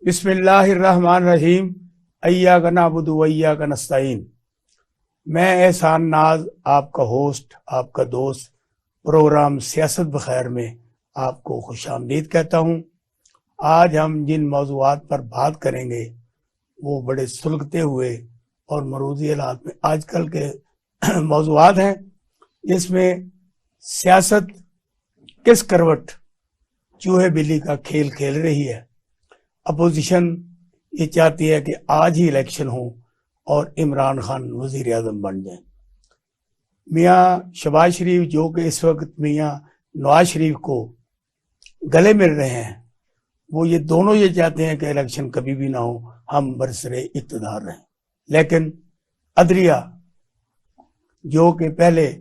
بسم اللہ الرحمن الرحیم ایاک نعبد و ایاک نستعین۔ میں احسان ناز آپ کا ہوسٹ، آپ کا دوست، پروگرام سیاست بخیر میں آپ کو خوش آمدید کہتا ہوں۔ آج ہم جن موضوعات پر بات کریں گے وہ بڑے سلگتے ہوئے اور مروزی حالات میں آج کل کے موضوعات ہیں، جس میں سیاست کس کروٹ چوہے بلی کا کھیل کھیل رہی ہے۔ اپوزیشن یہ چاہتی ہے کہ آج ہی الیکشن ہو اور عمران خان وزیر اعظم بن جائیں۔ میاں شہباز شریف جو کہ اس وقت میاں نواز شریف کو گلے مل رہے ہیں، وہ یہ دونوں یہ چاہتے ہیں کہ الیکشن کبھی بھی نہ ہو، ہم برسر اقتدار رہیں۔ لیکن عدلیہ جو کہ پہلے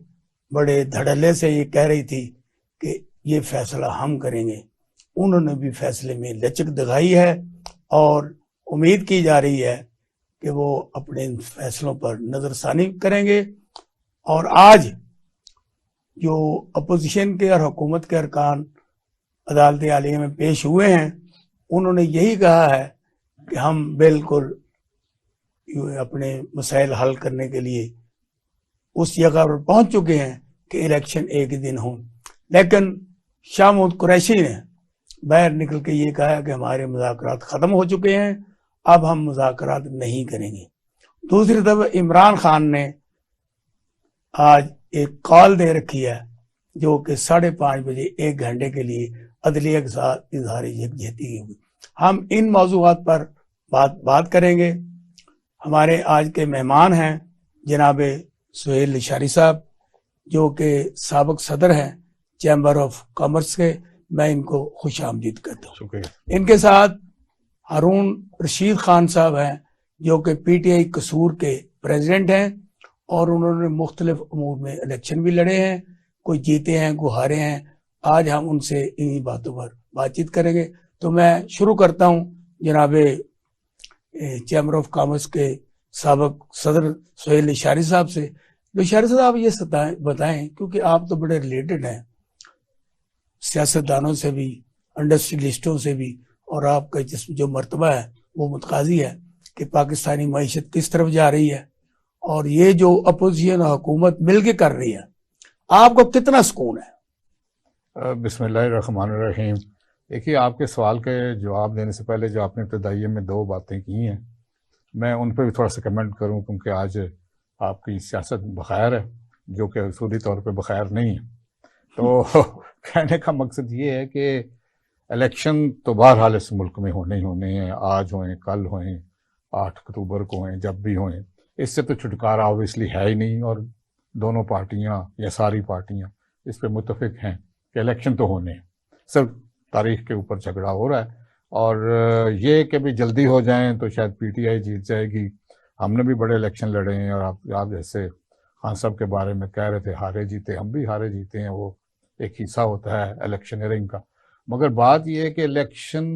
بڑے دھڑلے سے یہ کہہ رہی تھی کہ یہ فیصلہ ہم کریں گے، انہوں نے بھی فیصلے میں لچک دکھائی ہے اور امید کی جا رہی ہے کہ وہ اپنے ان فیصلوں پر نظر ثانی کریں گے۔ اور آج جو اپوزیشن کے اور حکومت کے ارکان عدالت عالیہ میں پیش ہوئے ہیں، انہوں نے یہی کہا ہے کہ ہم بالکل اپنے مسائل حل کرنے کے لیے اس جگہ پر پہنچ چکے ہیں کہ الیکشن ایک دن ہوں۔ لیکن شاہ محمود قریشی نے باہر نکل کے یہ کہا کہ ہمارے مذاکرات ختم ہو چکے ہیں، اب ہم مذاکرات نہیں کریں گے۔ دوسری طرف عمران خان نے آج ایک کال دے رکھی ہے جو کہ 5:30 بجے 1 گھنٹے کے لیے عدلیہ کے ساتھ اظہار یکجہتی ہوگی۔ ہم ان موضوعات پر بات کریں گے۔ ہمارے آج کے مہمان ہیں جناب سہیل لشاری صاحب، جو کہ سابق صدر ہیں چیمبر آف کامرس کے، میں ان کو خوش آمدید کرتا ہوں۔ شکریہ۔ ان کے ساتھ ہارون رشید خان صاحب ہیں جو کہ پی ٹی آئی قصور کے پریزیڈنٹ ہیں، اور انہوں نے مختلف امور میں الیکشن بھی لڑے ہیں، کوئی جیتے ہیں کوئی ہارے ہیں۔ آج ہم ان سے انہی باتوں پر بات چیت کریں گے۔ تو میں شروع کرتا ہوں جناب چیمبر آف کامرس کے سابق صدر سہیل لشاری صاحب سے۔ لشاری صاحب آپ یہ بتائیں، کیونکہ آپ تو بڑے ریلیٹڈ ہیں سیاستدانوں سے بھی، انڈسٹریلسٹوں سے بھی، اور آپ کا جو مرتبہ ہے وہ متقاضی ہے کہ پاکستانی معیشت کس طرف جا رہی ہے، اور یہ جو اپوزیشن اور حکومت مل کے کر رہی ہے، آپ کو کتنا سکون ہے؟ بسم اللہ الرحمن الرحیم۔ دیکھیے، آپ کے سوال کے جواب دینے سے پہلے جو آپ نے ابتدائیے میں 2 باتیں کی ہیں، میں ان پہ بھی تھوڑا سا کمنٹ کروں، کیونکہ آج آپ کی سیاست بخیر ہے، جو کہ اصولی طور پہ بخیر نہیں ہے۔ تو کہنے کا مقصد یہ ہے کہ الیکشن تو بہرحال اس ملک میں ہونے ہی ہونے ہیں، آج ہوئیں، کل ہوئیں، 8 اکتوبر کو ہوئیں، جب بھی ہوئیں، اس سے تو چھٹکارا اوبیسلی ہے ہی نہیں، اور دونوں پارٹیاں یا ساری پارٹیاں اس پہ متفق ہیں کہ الیکشن تو ہونے ہیں، صرف تاریخ کے اوپر جھگڑا ہو رہا ہے۔ اور یہ کہ بھی جلدی ہو جائیں تو شاید پی ٹی آئی جیت جائے گی۔ ہم نے بھی بڑے الیکشن لڑے ہیں، اور آپ جیسے خان صاحب کے بارے میں کہہ رہے تھے ہارے جیتے، ہم بھی ہارے جیتے ہیں، وہ ایک حصہ ہوتا ہے الیکشنئرنگ کا۔ مگر بات یہ ہے کہ الیکشن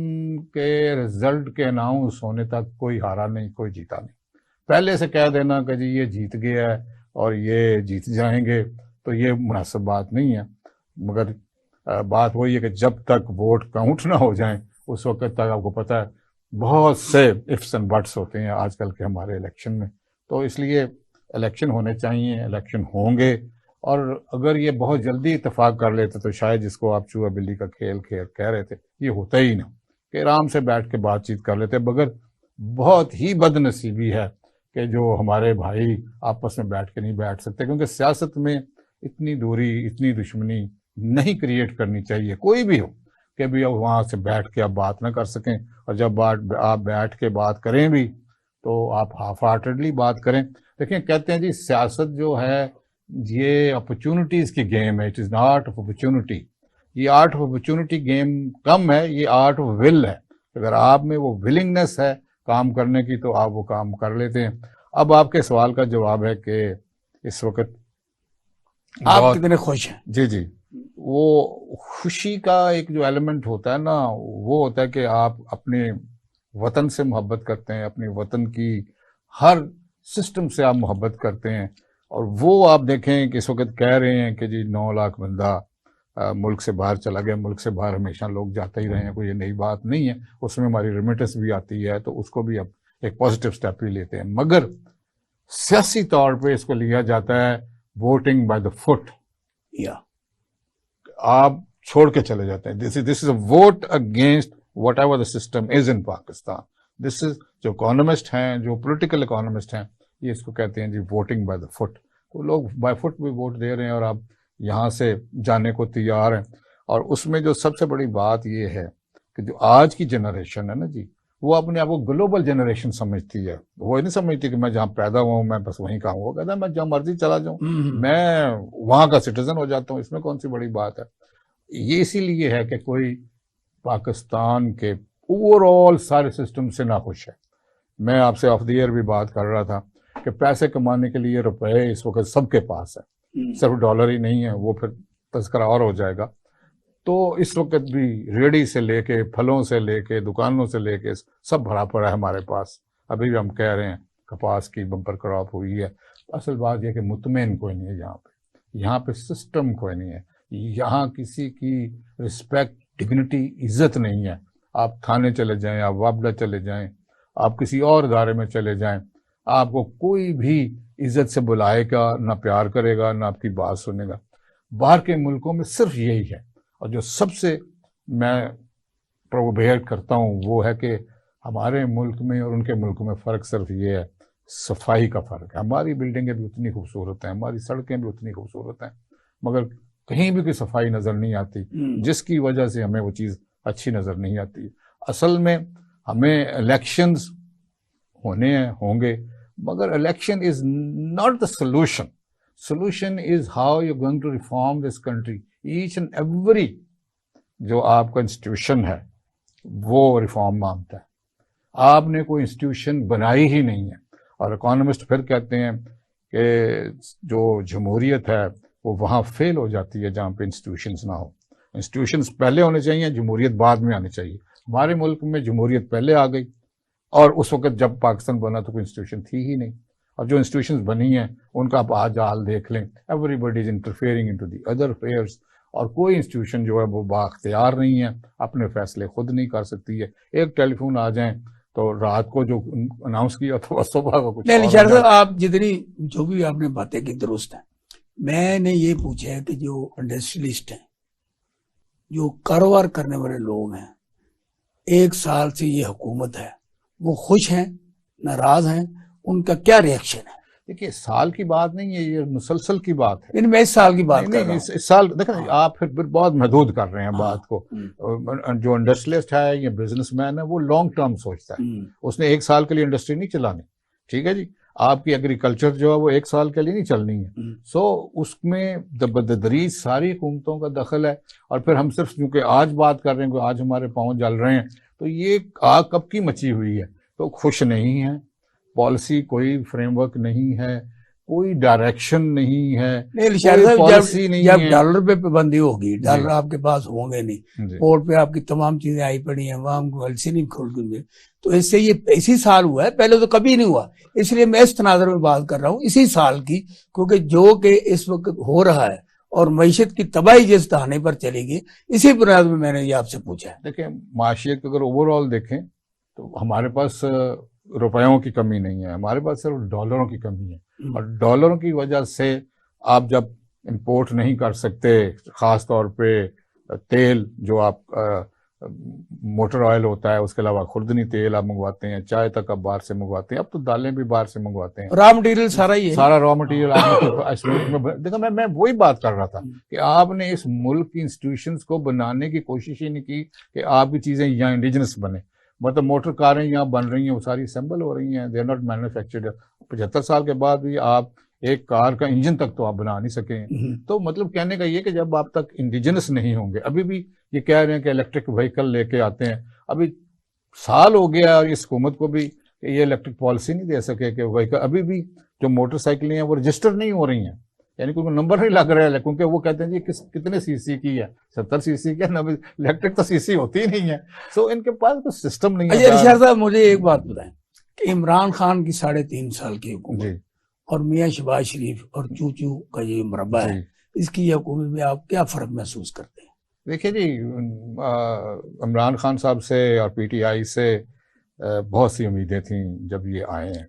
کے رزلٹ کے اناؤنس ہونے تک کوئی ہارا نہیں، کوئی جیتا نہیں۔ پہلے سے کہہ دینا کہ جی یہ جیت گیا ہے اور یہ جیت جائیں گے، تو یہ مناسب بات نہیں ہے۔ مگر بات وہی ہے کہ جب تک ووٹ کاؤنٹ نہ ہو جائیں، اس وقت تک آپ کو پتہ ہے بہت سے ifs and buts ہوتے ہیں آج کل کے ہمارے الیکشن میں۔ تو اس لیے الیکشن ہونے چاہیے، الیکشن ہوں گے، اور اگر یہ بہت جلدی اتفاق کر لیتے تو شاید جس کو آپ چوہا بلی کا کھیل کہہ رہے تھے، یہ ہوتا ہی نہ، کہ آرام سے بیٹھ کے بات چیت کر لیتے۔ مگر بہت ہی بد نصیبی ہے کہ جو ہمارے بھائی آپس میں بیٹھ کے نہیں بیٹھ سکتے، کیونکہ سیاست میں اتنی دوری، اتنی دشمنی نہیں کریٹ کرنی چاہیے، کوئی بھی ہو، کہ بھی وہاں سے بیٹھ کے آپ بات نہ کر سکیں، اور جب آپ بیٹھ کے بات کریں بھی تو آپ ہاف ہارٹڈلی بات کریں۔ دیکھیں، کہتے ہیں جی سیاست جو ہے یہ اپرچونٹیز کی گیم ہے، it is not of opportunity. یہ آرٹ آف اپرچونٹی گیم کم ہے، یہ آرٹ آف ول ہے۔ اگر آپ میں وہ ولنگنس ہے کام کرنے کی تو آپ وہ کام کر لیتے ہیں۔ اب آپ کے سوال کا جواب ہے کہ اس وقت آپ کتنے خوش ہیں؟ جی، وہ خوشی کا ایک جو ایلیمنٹ ہوتا ہے نا، وہ ہوتا ہے کہ آپ اپنے وطن سے محبت کرتے ہیں، اپنے وطن کی ہر سسٹم سے آپ محبت کرتے ہیں۔ اور وہ آپ دیکھیں کہ اس وقت کہہ رہے ہیں کہ جی 9 لاکھ بندہ ملک سے باہر چلا گیا. ملک سے باہر ہمیشہ لوگ جاتے ہی رہے ہیں, کوئی یہ نئی بات نہیں ہے. اس میں ہماری ریمیٹنس بھی آتی ہے, تو اس کو بھی اب ایک پازیٹیو اسٹیپ ہی لیتے ہیں. مگر سیاسی طور پہ اس کو لیا جاتا ہے ووٹنگ بائی دا فٹ. آپ چھوڑ کے چلے جاتے ہیں. This is a vote against whatever the system is in Pakistan. This is جو اکانومسٹ ہیں, جو پولیٹیکل اکانومسٹ ہیں, یہ اس کو کہتے ہیں جی ووٹنگ بائی دا فٹ. تو لوگ بائی فٹ بھی ووٹ دے رہے ہیں اور آپ یہاں سے جانے کو تیار ہیں. اور اس میں جو سب سے بڑی بات یہ ہے کہ جو آج کی جنریشن ہے نا جی, وہ اپنے آپ کو گلوبل جنریشن سمجھتی ہے. وہ نہیں سمجھتی کہ میں جہاں پیدا ہوا ہوں میں بس وہیں کا ہوں. وہ کہتا ہے میں جہاں مرضی چلا جاؤں, میں وہاں کا سٹیزن ہو جاتا ہوں. اس میں کون سی بڑی بات ہے؟ یہ اسی لیے ہے کہ کوئی پاکستان کے اوور آل سارے سسٹم سے ناخوش ہے. میں آپ سے آف دی ایئر بھی بات کر رہا تھا کہ پیسے کمانے کے لیے روپے اس وقت سب کے پاس ہے, صرف ڈالر ہی نہیں ہے. وہ پھر تذکرہ اور ہو جائے گا. تو اس وقت بھی ریڑھی سے لے کے, پھلوں سے لے کے, دکانوں سے لے کے سب بھرا پڑا ہے ہمارے پاس. ابھی بھی ہم کہہ رہے ہیں کپاس کی بمپر کراپ ہوئی ہے. اصل بات یہ کہ مطمئن کوئی نہیں ہے یہاں پہ. یہاں پہ سسٹم کوئی نہیں ہے. یہاں کسی کی رسپیکٹ, ڈگنیٹی, عزت نہیں ہے. آپ تھانے چلے جائیں, آپ وابڈا چلے جائیں, آپ کسی اور ادارے میں چلے جائیں, آپ کو کوئی بھی عزت سے بلائے گا, نہ پیار کرے گا, نہ آپ کی بات سنے گا. باہر کے ملکوں میں صرف یہی ہے. اور جو سب سے میں پروبیٹ کرتا ہوں وہ ہے کہ ہمارے ملک میں اور ان کے ملکوں میں فرق صرف یہ ہے, صفائی کا فرق ہے. ہماری بلڈنگیں بھی اتنی خوبصورت ہیں, ہماری سڑکیں بھی اتنی خوبصورت ہیں, مگر کہیں بھی کوئی صفائی نظر نہیں آتی, جس کی وجہ سے ہمیں وہ چیز اچھی نظر نہیں آتی. اصل میں ہمیں الیکشنز ہونے ہیں, ہوں گے, مگر election is not the solution. Solution is how you going to reform this country. Each and every جو آپ کا انسٹیٹیوشن ہے وہ ریفارم مانگتا ہے. آپ نے کوئی انسٹیٹیوشن بنائی ہی نہیں ہے. اور اکانومسٹ پھر کہتے ہیں کہ جو جمہوریت ہے وہ وہاں فیل ہو جاتی ہے جہاں پہ انسٹیٹیوشنز نہ ہو. انسٹیٹیوشنز پہلے ہونے چاہیے, جمہوریت بعد میں آنی چاہیے. ہمارے ملک میں جمہوریت پہلے آ گئی, اور اس وقت جب پاکستان بنا تو کوئی انسٹیٹیوشن تھی ہی نہیں. اور جو انسٹیٹیوشنز بنی ہیں ان کا آپ آج حال دیکھ لیں. Everybody is interfering into the other affairs. اور کوئی انسٹیٹیوشن جو ہے وہ بااختیار نہیں ہے, اپنے فیصلے خود نہیں کر سکتی ہے. ایک ٹیلی فون آ جائیں تو رات کو جو اناؤنس کیا تو صبح کو کچھ نہیں. شاہ صاحب, آپ جتنی جو بھی آپ نے باتیں کی درست ہیں. میں نے یہ پوچھا ہے کہ جو انڈسٹریلسٹ ہیں, جو کاروبار کرنے والے لوگ ہیں, 1 سال سے یہ حکومت ہے, وہ خوش ہیں, ناراض ہیں, ان کا کیا ریئیکشن ہے؟ دیکھیے سال کی بات نہیں ہے, یہ مسلسل کی بات ہے. میں اس سال کی بات کر رہا ہوں. اس سال دیکھیں آپ پھر بہت محدود کر رہے ہیں بات کو. جو انڈسٹریلسٹ ہے یا بزنس مین ہے وہ لانگ ٹرم سوچتا ہے. اس نے 1 سال کے لیے انڈسٹری نہیں چلانی. ٹھیک ہے جی, آپ کی ایگریکلچر جو ہے وہ 1 سال کے لیے نہیں چلنی ہے. سو اس میں بددریج ساری حکومتوں کا دخل ہے. اور پھر ہم صرف کیونکہ آج بات کر رہے ہیں, آج ہمارے پاؤں جل رہے ہیں, تو یہ آگ کب کی مچی ہوئی ہے. تو خوش نہیں ہے, پالیسی کوئی فریم ورک نہیں ہے, کوئی ڈائریکشن نہیں ہے, کوئی پالیسی نہیں ہے. جب ڈالر پہ پابندی ہوگی, ڈالر آپ کے پاس ہوں گے نہیں, پورٹ پہ آپ کی تمام چیزیں آئی پڑی ہیں, وہاں پالیسی نہیں کھول گئی, تو اس سے یہ اسی سال ہوا ہے, پہلے تو کبھی نہیں ہوا. اس لیے میں اس تناظر میں بات کر رہا ہوں اسی سال کی, کیونکہ جو کہ اس وقت ہو رہا ہے اور معیشت کی تباہی جس دہانے پر چلے گی, اسی بنیاد میں نے یہ آپ سے پوچھا ہے. دیکھیں معاشیت اگر اوور آل دیکھیں تو ہمارے پاس روپیوں کی کمی نہیں ہے, ہمارے پاس صرف ڈالروں کی کمی ہے. اور ڈالروں کی وجہ سے آپ جب امپورٹ نہیں کر سکتے, خاص طور پہ تیل جو آپ موٹر آئل ہوتا ہے, اس کے علاوہ خوردنی تیل آپ منگواتے ہیں, چائے تک آپ باہر سے منگواتے ہیں, اب تو دالیں بھی باہر سے منگواتے ہیں. را مٹیریل سارا ہی ہے, سارا را مٹیریل اس ملک میں. دیکھو میں وہی بات کر رہا تھا کہ آپ نے اس ملک کی انسٹیٹیوشنز کو بنانے کی کوشش ہی نہیں کی کہ آپ کی چیزیں یہاں انڈیجنس بنے. مطلب موٹر کاریں یہاں بن رہی ہیں, وہ ساری اسمبل ہو رہی ہیں, دے آر ناٹ مینوفیکچرڈ. 75 سال کے بعد بھی آپ ایک کار کا انجن تک تو آپ بنا نہیں سکیں. تو مطلب کہنے کا یہ کہ جب آپ تک انڈیجنس نہیں ہوں گے, ابھی بھی یہ کہہ رہے ہیں کہ الیکٹرک وہیکل لے کے آتے ہیں, ابھی سال ہو گیا اور اس حکومت کو بھی کہ یہ الیکٹرک پالیسی نہیں دے سکے کہ وہیکل, ابھی بھی جو موٹر سائیکلیں ہیں وہ رجسٹر نہیں ہو رہی ہیں, یعنی کوئی نمبر نہیں لگ رہا ہے, کیونکہ وہ کہتے ہیں جی کتنے سی سی کی ہے, 70 سی سی کی ہے, الیکٹرک تو سی سی ہوتی ہی نہیں ہے. سو ان کے پاس کوئی سسٹم نہیں ہے. ارشاد صاحب مجھے ایک بات بتائیں کہ عمران خان کی 3.5 سال کی حکومت اور میاں شہباز شریف اور چوچو کا یہ مربع ہے, اس کی حکومت میں آپ کیا فرق محسوس کرتے ہیں؟ دیکھیے جی، عمران خان صاحب سے اور پی ٹی آئی سے بہت سی امیدیں تھیں جب یہ آئے ہیں،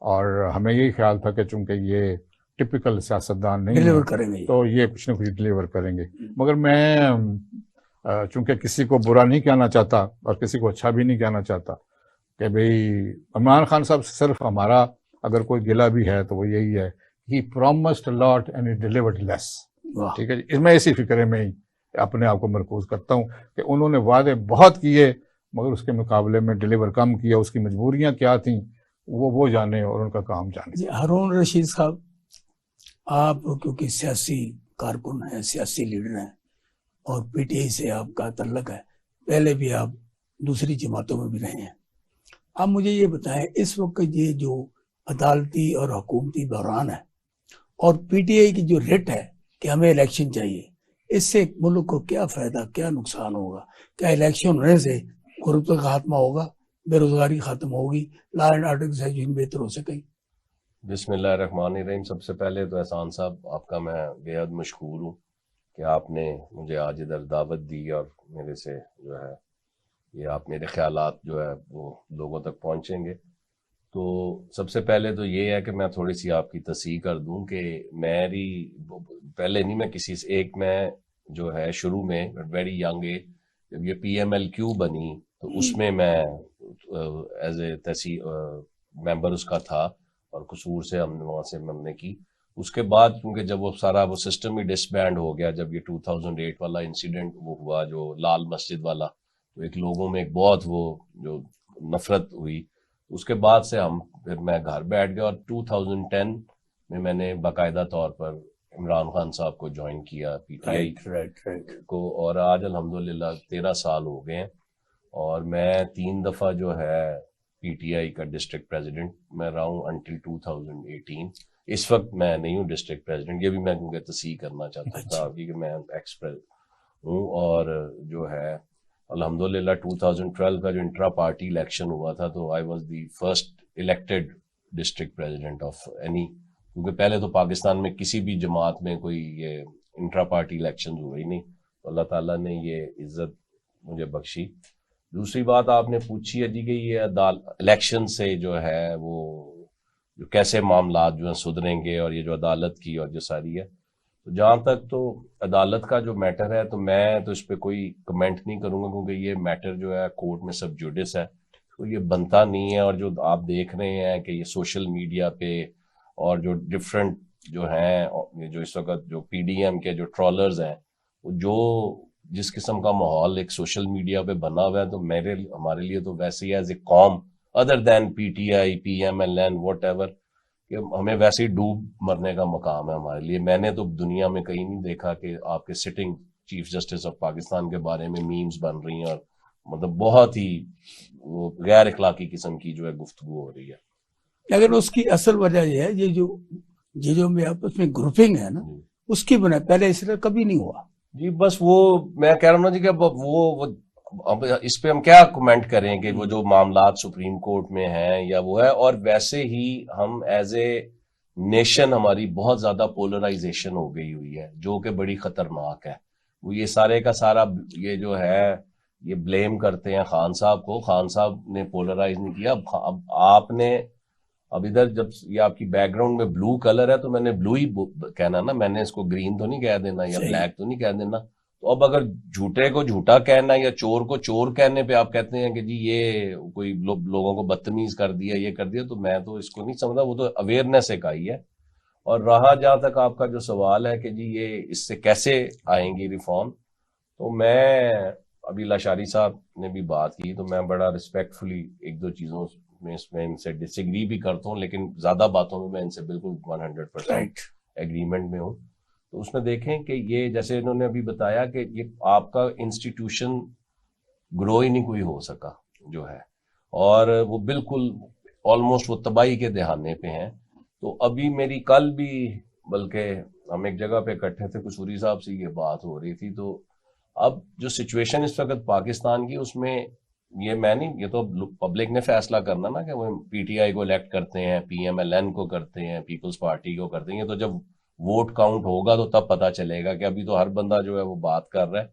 اور ہمیں یہی خیال تھا کہ چونکہ یہ ٹپکل سیاستدان نہیں ڈیلیور ہے کریں گے تو یہ کچھ نہ کچھ ڈلیور کریں گے. مگر میں چونکہ کسی کو برا نہیں کہنا چاہتا اور کسی کو اچھا بھی نہیں کہنا چاہتا کہ بھئی عمران خان صاحب سے صرف ہمارا اگر کوئی گلہ بھی ہے تو وہ یہی ہے، he promised lot and he delivered less. واہ، ٹھیک ہے جی، میں اسی فکرے میں ہی اپنے آپ کو مرکوز کرتا ہوں کہ انہوں نے وعدے بہت کیے مگر اس کے مقابلے میں ڈلیور کم کیا. اس کی مجبوریاں کیا تھیں وہ جانے اور ان کا کام جانے. جی ہارون رشید صاحب، آپ کیونکہ سیاسی کارکن ہیں، سیاسی لیڈر ہیں، اور پی ٹی آئی سے آپ کا تعلق ہے، پہلے بھی آپ دوسری جماعتوں میں بھی رہے ہیں. آپ مجھے یہ بتائیں، اس وقت یہ جو عدالتی اور حکومتی بحران ہے اور پی ٹی آئی کی جو ریٹ ہے کہ ہمیں الیکشن چاہیے، اس سے ملک کو کیا فائدہ، کیا نقصان ہوگا؟ کیا الیکشن ہونے سے غربت کا خاتمہ ہوگا، بے روزگاری ختم ہوگی، لا اینڈ آرڈر کی سچویشن بہتر ہو سکے گی؟ بسم اللہ الرحمن الرحیم. سب سے پہلے تو احسان صاحب آپ کا میں بے حد مشکور ہوں کہ آپ نے مجھے آج ادھر دعوت دی اور میرے سے جو ہے یہ آپ میرے خیالات جو ہے وہ لوگوں تک پہنچیں گے. تو سب سے پہلے تو یہ ہے کہ میں تھوڑی سی آپ کی تصحیح کر دوں کہ میری پہلے نہیں، میں کسی سے ایک میں جو ہے شروع میں ویری ینگ ایج جب یہ پی ایم ایل کیو بنی تو اس میں ایز اے تصحیح ممبر اس کا تھا اور قصور سے ہم نے وہاں سے ہم نے کی. اس کے بعد کیونکہ جب وہ سارا وہ سسٹم ہی ڈسبینڈ ہو گیا، جب یہ 2008 والا انسیڈنٹ وہ ہوا جو لال مسجد والا، تو ایک لوگوں میں ایک بہت وہ جو نفرت ہوئی. اس کے بعد سے پھر میں گھر بیٹھ گیا اور 2010 میں نے باقاعدہ طور پر عمران خان صاحب کو جوائن کیا پی ٹی آئی کو، اور آج الحمدللہ 13 سال ہو گئے ہیں. اور میں 3 دفعہ جو ہے پی ٹی آئی کا ڈسٹرکٹ پریزیڈنٹ میں رہا ہوں انٹل 2018. اس وقت میں نہیں ہوں ڈسٹرکٹ پریزیڈنٹ، یہ بھی میں کیونکہ تصحیح کرنا چاہتا تھا کہ میں ایکس ہوں. اور جو ہے الحمدللہ 2012 کا جو انٹرا پارٹی الیکشن ہوا تھا تو I was the first elected district president of any, کیونکہ پہلے تو پاکستان میں کسی بھی جماعت میں کوئی یہ انٹرا پارٹی الیکشن ہوئی نہیں، تو اللہ تعالیٰ نے یہ عزت مجھے بخشی. دوسری بات آپ نے پوچھی ہے جی کہ یہ الیکشن سے جو ہے وہ جو کیسے معاملات جو ہیں سدھریں گے، اور یہ جو عدالت کی اور جو ساری ہے، تو جہاں تک تو عدالت کا جو میٹر ہے تو میں تو اس پہ کوئی کمنٹ نہیں کروں گا، کیونکہ یہ میٹر جو ہے کورٹ میں سب جوڈس ہے تو یہ بنتا نہیں ہے. اور جو آپ دیکھ رہے ہیں کہ یہ سوشل میڈیا پہ اور جو ڈفرینٹ جو ہیں جو اس وقت جو پی ڈی ایم کے جو ٹرالرز ہیں، جو جس قسم کا ماحول ایک سوشل میڈیا پہ بنا ہوا ہے، تو ہمارے لیے تو ویسے ہی ایز اے قوم other than P T I P M L N whatever کہ ہمیں ویسے ہی ڈوب مرنے کا مقام ہے ہمارے لیے. میں نے تو دنیا میں کہیں نہیں دیکھا کہ آپ کے sitting chief justice of Pakistan کے بارے میں میمز بن رہی ہیں اور مطلب بہت ہی وہ غیر اخلاقی قسم کی جو ہے گفتگو ہو رہی ہے. لیکن اس کی اصل وجہ یہ ہے یہ جو میں آپس میں گروپنگ ہے نا، اس کی بنا پہلے اس طرح کبھی نہیں ہوا. جی بس وہ میں کہہ رہا ہوں نا جی کہ وہ اس پہ ہم کیا کمنٹ کریں کہ وہ جو معاملات سپریم کورٹ میں ہیں یا وہ ہے. اور ویسے ہی ہم ایز اے نیشن ہماری بہت زیادہ پولرائزیشن ہو گئی ہوئی ہے جو کہ بڑی خطرناک ہے. وہ یہ سارے کا سارا یہ جو ہے یہ بلیم کرتے ہیں خان صاحب کو. خان صاحب نے پولرائز نہیں کیا. اب آپ نے اب ادھر جب یہ آپ کی بیک گراؤنڈ میں بلو کلر ہے تو میں نے بلو ہی کہنا نا، میں نے اس کو گرین تو نہیں کہہ دینا یا بلیک تو نہیں کہہ دینا. تو اب اگر جھوٹے کو جھوٹا کہنا یا چور کو چور کہنے پہ آپ کہتے ہیں کہ جی یہ کوئی لوگوں کو بدتمیز کر دیا یہ کر دیا، تو میں تو اس کو نہیں سمجھا. وہ تو اویئرنیس ایک آئی ہے. اور رہا جہاں تک آپ کا جو سوال ہے کہ جی یہ اس سے کیسے آئیں گی ریفارم، تو میں ابھی لاشاری صاحب نے بھی بات کی تو میں بڑا ریسپیکٹ فلی ایک دو چیزوں میں اس میں ان سے ڈس ایگری بھی کرتا ہوں، لیکن زیادہ باتوں میں ان سے بالکل 100% ایگریمنٹ میں ہوں. تو اس میں دیکھیں کہ یہ جیسے انہوں نے ابھی بتایا کہ یہ آپ کا انسٹیٹیوشن گرو ہی نہیں کوئی ہو سکا جو ہے، اور وہ بالکل آلموسٹ وہ تباہی کے دہانے پہ ہیں. تو ابھی میری کل بھی بلکہ ہم ایک جگہ پہ اکٹھے تھے قصوری صاحب سے یہ بات ہو رہی تھی. تو اب جو سچویشن اس وقت پاکستان کی اس میں یہ میں نہیں، یہ تو پبلک نے فیصلہ کرنا نا کہ وہ پی ٹی آئی کو الیکٹ کرتے ہیں، پی ایم ایل این کو کرتے ہیں، پیپلز پارٹی کو کرتے ہیں. یہ تو جب ووٹ کاؤنٹ ہوگا تو تب پتہ چلے گا کہ ابھی تو ہر بندہ جو ہے وہ بات کر رہا ہے.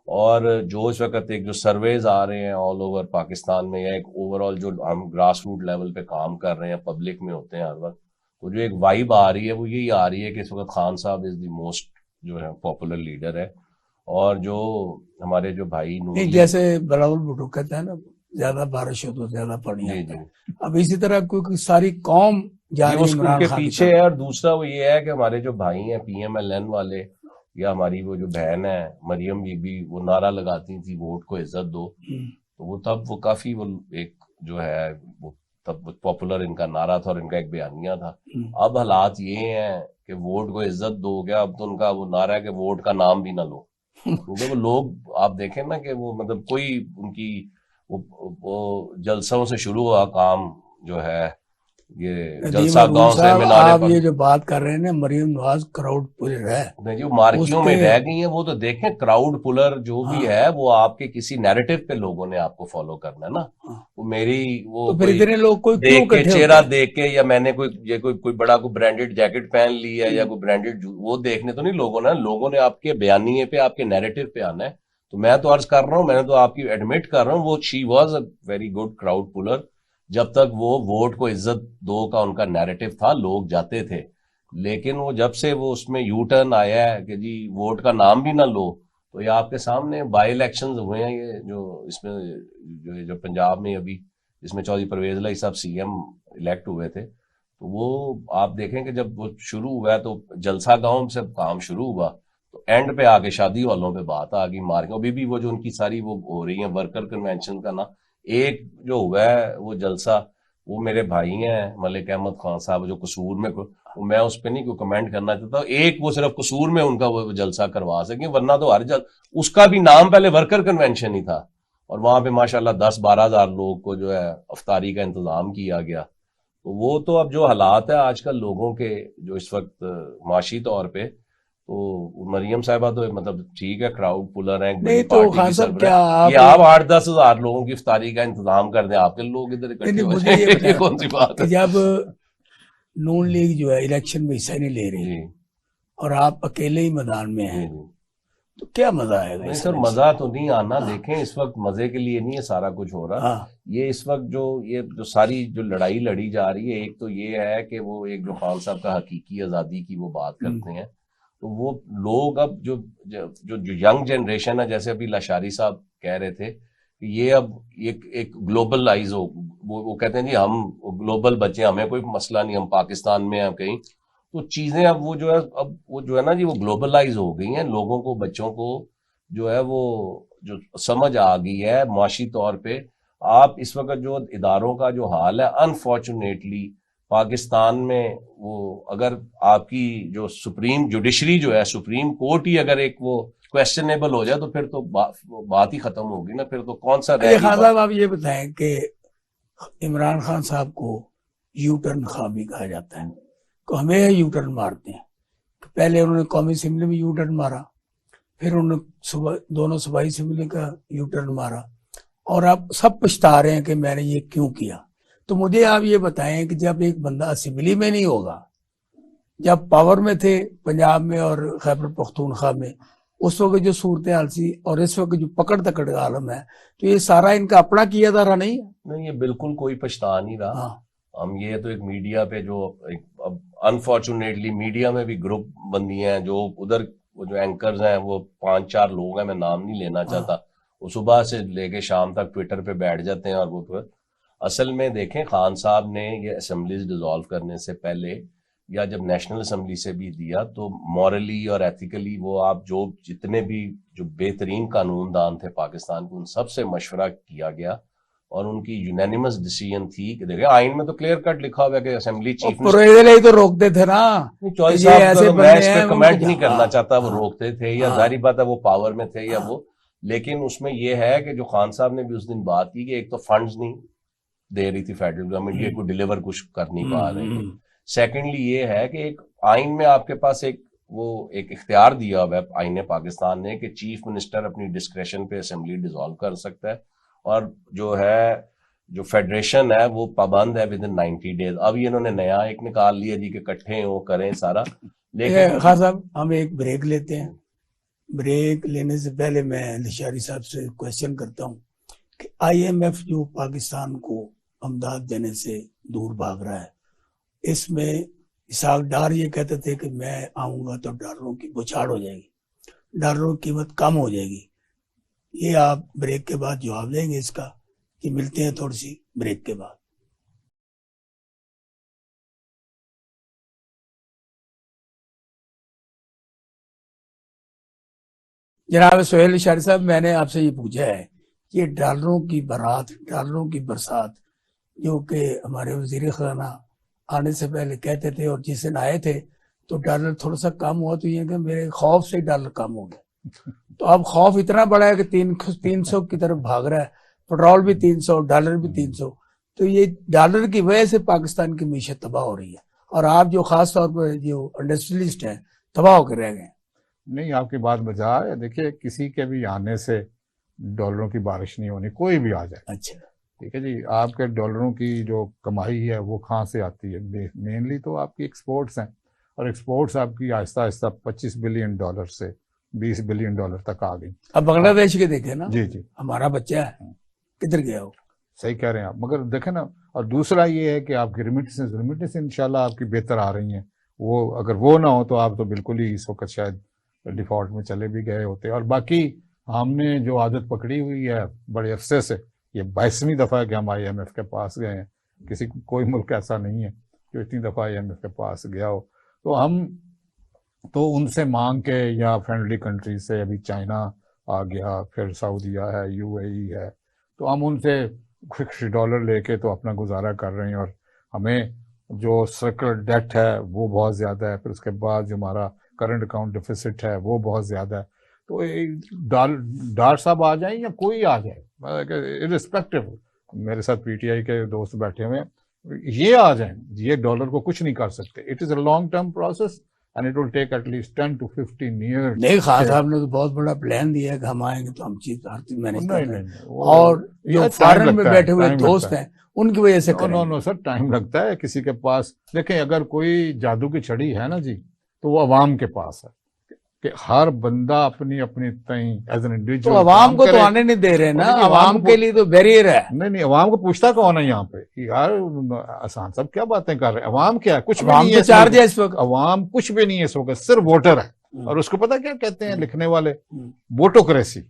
اور جو اس وقت ایک جو سرویز آ رہے ہیں آل اوور پاکستان میں، یا ایک اوور آل جو ہم گراس روٹ لیول پہ کام کر رہے ہیں، پبلک میں ہوتے ہیں ہر وقت، تو جو ایک وائب آ رہی ہے وہ یہی آ رہی ہے کہ اس وقت خان صاحب از دی موسٹ جو ہے پاپولر لیڈر ہے. اور جو ہمارے جو بھائی نہیں، جیسے بلاول بھٹو کہتے ہیں نا، زیادہ بارش ہو تو زیادہ پانی جی آتا جی ہے. اب اسی طرح کوئی ساری قوم جا یہ رہی ہے اس عمران کے خان پیچھے ہے. اور دوسرا وہ یہ ہے کہ ہمارے جو بھائی ہیں پی ایم ایل این والے، یا ہماری وہ جو بہن ہے مریم بی بی، وہ نعرہ لگاتی تھی ووٹ کو عزت دو، تو وہ تب وہ کافی وہ ایک جو ہے وہ تب پاپولر ان کا نعرہ تھا اور ان کا ایک بیانیہ تھا. اب حالات یہ ہیں کہ ووٹ کو عزت دو گیا، اب تو ان کا وہ نعرہ ہے کہ ووٹ کا نام بھی نہ لو. کیونکہ وہ لوگ آپ دیکھیں نا کہ وہ مطلب کوئی ان کی وہ جلسوں سے شروع ہوا کام جو ہے یہ ندیم جلسہ ارون گاؤں سے صاحب، مینارے آپ پر. یہ جو بات کر رہے ہیں نا، مریم نواز کراؤڈ پلر ہے. نہیں جی، وہ مارکیوں اس میں کے- رہ گئی ہیں. وہ تو دیکھیں کراؤڈ پلر جو بھی ہاں. ہے وہ آپ کے کسی نیریٹو پہ لوگوں نے آپ کو فالو کرنا ہے نا. ہاں. وہ میری وہ تو پھر کوئی اتنے لوگ کوئی کیوں دیکھ کے اکٹھے چہرہ ہوتے ہیں؟ دیکھ کے، یا میں نے کوئی بڑا کوئی برانڈیڈ جیکٹ پہن لی ہے یا کوئی برانڈیڈ وہ دیکھنے تو نہیں لوگوں نے آپ کے بیانیے پہ، آپ کے نیریٹو پہ آنا ہے. تو میں تو عرض کر رہا ہوں، میں نے تو آپ کی ایڈمٹ کر رہا ہوں، وہ she was a very good crowd pillar. جب تک وہ ووٹ کو عزت دو کا ان کا نیریٹو تھا لوگ جاتے تھے. لیکن وہ جب سے وہ اس میں یو ٹرن آیا ہے کہ جی ووٹ کا نام بھی نہ لو، تو یہ آپ کے سامنے بائی الیکشنز ہوئے ہیں، یہ جو اس میں جو پنجاب میں ابھی جس میں چودھری پرویز الہی صاحب سی ایم الیکٹ ہوئے تھے، تو وہ آپ دیکھیں کہ جب وہ شروع ہوا ہے تو جلسہ گاؤں سے کام شروع ہوا، تو اینڈ پہ آ کے شادی والوں پہ بات آ گئی، مارکیٹ ابھی بھی وہ جو ان کی ساری وہ ہو رہی ہیں ورکر کنونشن کا نا. ایک جو ہوا ہے وہ جلسہ، وہ میرے بھائی ہیں ملک احمد خان صاحب جو قصور میں، میں اس پہ نہیں کوئی کمنٹ کرنا چاہتا، ایک وہ صرف قصور میں ان کا وہ جلسہ کروا سکیں، ورنہ تو ہر اس کا بھی نام پہلے ورکر کنونشن ہی تھا، اور وہاں پہ ماشاءاللہ 10-12 ہزار لوگ کو جو ہے افطاری کا انتظام کیا گیا. تو وہ تو اب جو حالات ہیں آج کل لوگوں کے جو اس وقت معاشی طور پہ، تو مریم صاحبہ تو مطلب ٹھیک ہے کراؤڈ پلر ہیں، ایک بڑی نہیں تو پارٹی خان کی صاحب، سربراہ کیا ہے. یہ آپ 8-10 ہزار لوگوں کی افطاری کا انتظام کر دیں، آپ کے لوگ ادھر اکٹھے نہیں، ہو مجھے یہ جائیں، یہ کون سی بتایا بات کہ ہے؟ جب نون لیگ جو ہے الیکشن میں حصہ نہیں لے رہی جی اور آپ اکیلے ہی میدان میں ہیں، جی تو کیا مزہ آئے گا نہیں اس سر، الیکشن مزہ میں؟ تو نہیں آنا. دیکھیں اس وقت مزے کے لیے نہیں ہے سارا کچھ ہو رہا. ہاں. یہ اس وقت یہ جو ساری جو لڑائی لڑی جا رہی ہے، ایک تو یہ ہے کہ وہ ایک جو خان صاحب کا حقیقی آزادی کی وہ بات کرتے ہیں، تو وہ لوگ اب جو ینگ جنریشن ہے، جیسے ابھی لاشاری صاحب کہہ رہے تھے کہ یہ اب ایک گلوبلائز ہو، وہ کہتے ہیں جی ہم گلوبل بچے، ہمیں کوئی مسئلہ نہیں، ہم پاکستان میں ہیں کہیں. تو چیزیں اب وہ جو ہے نا جی وہ گلوبلائز ہو گئی ہیں. لوگوں کو، بچوں کو جو ہے وہ جو سمجھ آ گئی ہے معاشی طور پہ. آپ اس وقت جو اداروں کا جو حال ہے، انفارچونیٹلی پاکستان میں، وہ اگر آپ کی جو سپریم جوڈیشری جو ہے، سپریم کورٹ ہی اگر ایک وہ کویسچنیبل ہو جائے تو پھر تو بات ہی ختم ہوگی نا. پھر تو کون سا رہ خان گئی صاحب، آپ یہ بتائیں کہ عمران خان صاحب کو یو ٹرن خواہ بھی کہا جاتا ہے، تو ہمیں یو ٹرن مارتے ہیں. پہلے انہوں نے قومی اسمبلی میں یو ٹرن مارا، پھر انہوں نے دونوں صوبائی اسمبلی کا یو ٹرن مارا، اور آپ سب پچھتا رہے ہیں کہ میں نے یہ کیوں کیا. تو مجھے آپ یہ بتائیں کہ جب ایک بندہ اسمبلی میں نہیں ہوگا، جب پاور میں تھے پنجاب میں اور خیبر پختونخوا میں، اس وقت جو صورتحال سی اور اس وقت جو پکڑ تکڑ کا عالم ہے، تو یہ سارا ان کا اپنا کیا تھا نہیں ہے؟ نہیں، یہ بالکل کوئی پچھتا نہیں رہا. ہاں. ہم یہ تو ایک میڈیا پہ جو اب انفارچونیٹلی میڈیا میں بھی گروپ بندی ہیں، جو ادھر وہ جو اینکرز ہیں وہ 5-4 لوگ ہیں، میں نام نہیں لینا چاہتا، وہ صبح سے لے کے شام تک ٹویٹر پہ بیٹھ جاتے ہیں. اور وہ پھر اصل میں دیکھیں خان صاحب نے یہ اسمبلیز ڈیزالو کرنے سے پہلے یا جب نیشنل اسمبلی سے بھی دیا، تو مورلی اور ایتھیکلی وہ آپ جو جتنے بھی جو بہترین قانون دان تھے پاکستان کے، ان سب سے مشورہ کیا گیا، اور ان کی یونینیمس ڈیسیژن تھی کہ دیکھیں آئین میں تو کلیئر کٹ لکھا ہوا ہے کہ اسمبلی چیف پرویز تو روکتے تھے نا، چوہدری یہ صاحب ایسے کا میں بندے اس ہیں پہ کمنٹ نہیں کرنا چاہتا، وہ روکتے تھے یا ظاہری بات ہے وہ پاور میں تھے یا وہ. لیکن اس میں یہ ہے کہ جو خان صاحب نے بھی اس دن بات کی کہ ایک تو فنڈز نہیں دے رہی تھی فیڈرل گورنمنٹ، یہ کوئی ڈیلیور کچھ کر نہیں پا رہے تھے. سیکنڈلی یہ ہے کہ ایک آئین میں آپ کے پاس ایک اختیار دیا ہوا ہے آئین پاکستان نے کہ چیف منسٹر اپنی ڈسکریشن پہ اسمبلی ڈیزالو کر سکتا ہے، اور جو ہے جو فیڈریشن ہے وہ پابند ہے ود ان 90 days. اب یہ انہوں نے نیا ایک نکال لیا جی کہ کٹھے ہوں کریں سارا. لیکن خان صاحب ہم ایک بریک لیتے ہیں. بریک لینے سے پہلے میں لشاری صاحب سے کوشچن کرتا ہوں کہ آئی ایم ایف جو پاکستان کو امداد دینے سے دور بھاگ رہا ہے، اس میں اسحاق ڈار یہ کہتے تھے کہ میں آؤں گا تو ڈالروں کی بچھاڑ ہو جائے گی، ڈالروں کی قیمت کم ہو جائے گی. یہ آپ بریک کے بعد جواب دیں گے اس کا کہ ملتے ہیں تھوڑی سی بریک کے بعد. جناب سہیل اشاری صاحب، میں نے آپ سے یہ پوچھا ہے کہ ڈالروں کی بارات، ڈالروں کی برسات جو کہ ہمارے وزیر خزانہ آنے سے پہلے کہتے تھے، اور جس دن آئے تھے تو ڈالر تھوڑا سا کم ہوا تو یہ کہ میرے خوف سے ڈالر کم ہو گیا. تو اب خوف اتنا بڑا ہے کہ 300 کی طرف بھاگ رہا ہے، پٹرول بھی 300، ڈالر بھی 300. تو یہ ڈالر کی وجہ سے پاکستان کی معیشت تباہ ہو رہی ہے، اور آپ جو خاص طور پر جو انڈسٹریلسٹ ہیں تباہ ہو کے رہ گئے. نہیں، آپ کی بات بجا ہے. دیکھیے کسی کے بھی آنے سے ڈالروں کی بارش نہیں ہونی، کوئی بھی آ جائے. اچھا، ٹھیک ہے جی. آپ کے ڈالروں کی جو کمائی ہے وہ کہاں سے آتی ہے؟ مینلی تو آپ کی ایکسپورٹس ہیں، اور ایکسپورٹس آپ کی آہستہ آہستہ $25 بلین سے $20 بلین تک آ گئی. اب بنگلہ دیش کے دیکھیں نا، جی جی ہمارا بچہ ہے کدھر گیا ہو. صحیح کہہ رہے ہیں آپ. مگر دیکھیں نا، اور دوسرا یہ ہے کہ آپ کی ریمیٹنس انشاءاللہ آپ کی بہتر آ رہی ہیں. وہ اگر وہ نہ ہو تو آپ تو بالکل ہی اس وقت شاید ڈیفالٹ میں چلے بھی گئے ہوتے. اور باقی ہم نے جو عادت پکڑی ہوئی ہے بڑے عرصے سے، یہ 22ویں دفعہ ہے کہ ہم آئی ایم ایف کے پاس گئے ہیں. کوئی ملک ایسا نہیں ہے جو اتنی دفعہ آئی ایم ایف کے پاس گیا ہو. تو ہم تو ان سے مانگ کے، یا فرینڈلی کنٹریز سے، ابھی چائنا آ گیا، پھر سعودیہ ہے، یو اے ای ہے، تو ہم ان سے کچھ ڈالر لے کے تو اپنا گزارا کر رہے ہیں. اور ہمیں جو سرکل ڈیٹ ہے وہ بہت زیادہ ہے، پھر اس کے بعد جو ہمارا کرنٹ اکاؤنٹ ڈیفیسٹ ہے وہ بہت زیادہ ہے. تو ڈار صاحب آ جائیں یا کوئی آ جائے، ارسپیکٹو، میرے ساتھ پی ٹی آئی کے دوست بیٹھے ہوئے ہیں، یہ آ جائیں، یہ ڈالر کو کچھ نہیں کر سکتے. It is a long term process and it will take at least 10 to 15 years. نہیں، خان صاحب نے تو بہت بڑا پلان دیا ہے کہ ہم آئیں گے تو ہم ہر چیز مینج کر رہے ہیں، وہ اور جو ٹائم فارن میں لگتا ہے، بیٹھے ہوئے ٹائم دوست لگتا ہے. ہیں ان کی وجہ سے کریں نو گے. نو سر، ٹائم لگتا ہے. کسی کے پاس دیکھیں، اگر کوئی جادو کی چھڑی ہے نا جی، تو وہ عوام کے پاس ہے کہ ہر بندہ اپنی تئیں ایز این انڈیویجول. تو عوام کو تو آنے نہیں دے رہے نا، عوام کے لیے تو بیریئر ہے. نہیں، عوام کو پوچھتا کون ہے یہاں پہ؟ یار آسان صاحب کیا باتیں کر رہے ہیں؟ عوام کیا ہے؟ کچھ بھی عوام نہیں تو ہے چارج ہے اس وقت. عوام کچھ بھی نہیں ہے اس وقت، صرف ووٹر ہے. اور اس کو پتہ کیا کہتے ہیں لکھنے والے؟ ووٹوکریسی.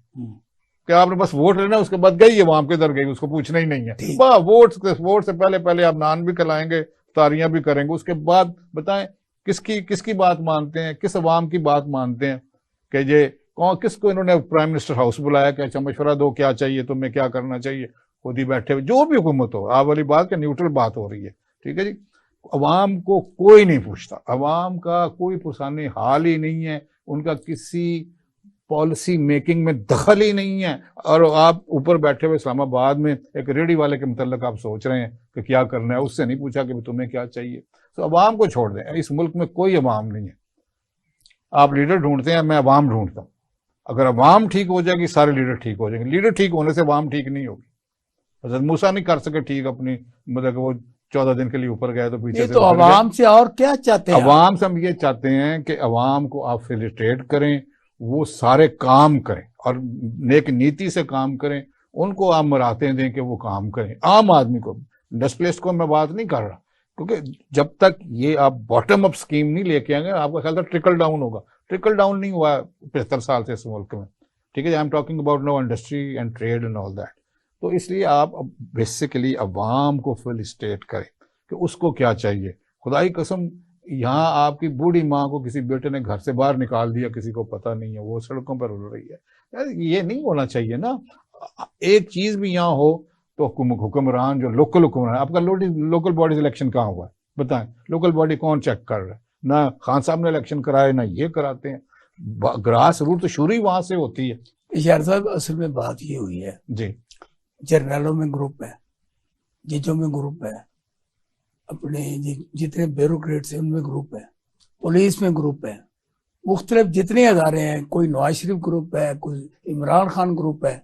کہ آپ نے بس ووٹ لینا، اس کے بعد گئی عوام کے در گئی، اس کو پوچھنا ہی نہیں ہے. ووٹ سے پہلے آپ نان بھی کھلائیں گے، تاریاں بھی کریں گے، اس کے بعد بتائیں کس کی بات مانتے ہیں، کس عوام کی بات مانتے ہیں کہ یہ کس کو انہوں نے پرائم منسٹر ہاؤس بلایا کہ اچھا مشورہ دو، کیا چاہیے تمہیں، کیا کرنا چاہیے. خود ہی بیٹھے ہوئے، جو بھی حکومت ہو، آپ والی بات کہ نیوٹرل بات ہو رہی ہے. ٹھیک ہے جی. عوام کو کوئی نہیں پوچھتا، عوام کا کوئی پرسانی حال ہی نہیں ہے، ان کا کسی پالیسی میکنگ میں دخل ہی نہیں ہے. اور آپ اوپر بیٹھے ہوئے اسلام آباد میں ایک ریڑھی والے کے متعلق آپ سوچ رہے ہیں کہ کیا کرنا ہے، اس سے نہیں پوچھا کہ تمہیں کیا چاہیے. تو عوام کو چھوڑ دیں. اس ملک میں کوئی عوام نہیں ہے. آپ لیڈر ڈھونڈتے ہیں، میں عوام ڈھونڈتا ہوں. اگر عوام ٹھیک ہو جائے گی، سارے لیڈر ٹھیک ہو جائیں گے. لیڈر ٹھیک ہونے سے عوام ٹھیک نہیں ہوگی. حضرت موسیٰ نہیں کر سکے ٹھیک اپنی، مطلب کہ وہ 14 دن کے لیے اوپر گئے تو پیچھے سے. تو عوام سے اور کیا چاہتے ہیں؟ عوام سے ہم یہ چاہتے ہیں کہ عوام کو آپ فیسیلیٹیٹ کریں، وہ سارے کام کریں اور نیک نیتی سے کام کریں. ان کو آپ مراتے دیں کہ وہ کام کریں. عام آدمی کو، انڈسٹریلسٹ کو میں بات نہیں کر رہا، کیونکہ جب تک یہ آپ باٹم اپ سکیم نہیں لے کے آئیں گے، آپ کا خیال تھا ٹرکل ڈاؤن ہوگا. ٹرکل ڈاؤن نہیں ہوا 75 سال سے اس ملک میں. ٹھیک ہے، I am talking about no industry and trade and all that. تو اس لیے آپ بیسیکلی عوام کو فیسیلیٹیٹ کریں کہ اس کو کیا چاہیے. خدائی قسم، یہاں آپ کی بوڑھی ماں کو کسی بیٹے نے گھر سے باہر نکال دیا، کسی کو پتہ نہیں ہے، وہ سڑکوں پر رول رہی ہے. یار یہ نہیں ہونا چاہیے نا. ایک چیز بھی یہاں ہو تو حکمران جو لوکل حکمران، آپ کا لوکل باڈیز الیکشن کہاں ہوا ہے بتائیں؟ لوکل باڈی کون چیک کر رہا ہے؟ نہ خان صاحب نے الیکشن کرائے، نہ یہ کراتے ہیں. گراس روٹ تو شروع ہی وہاں سے ہوتی ہے. اشار صاحب، اصل میں بات یہ ہوئی ہے جی، جرنیلوں میں گروپ ہے، ججوں میں گروپ ہے، اپنے جتنے بیوروکریٹس ہیں ان میں گروپ ہے، پولیس میں گروپ ہے، مختلف جتنے ادارے ہیں، کوئی نواز شریف گروپ ہے، کوئی عمران خان گروپ ہے،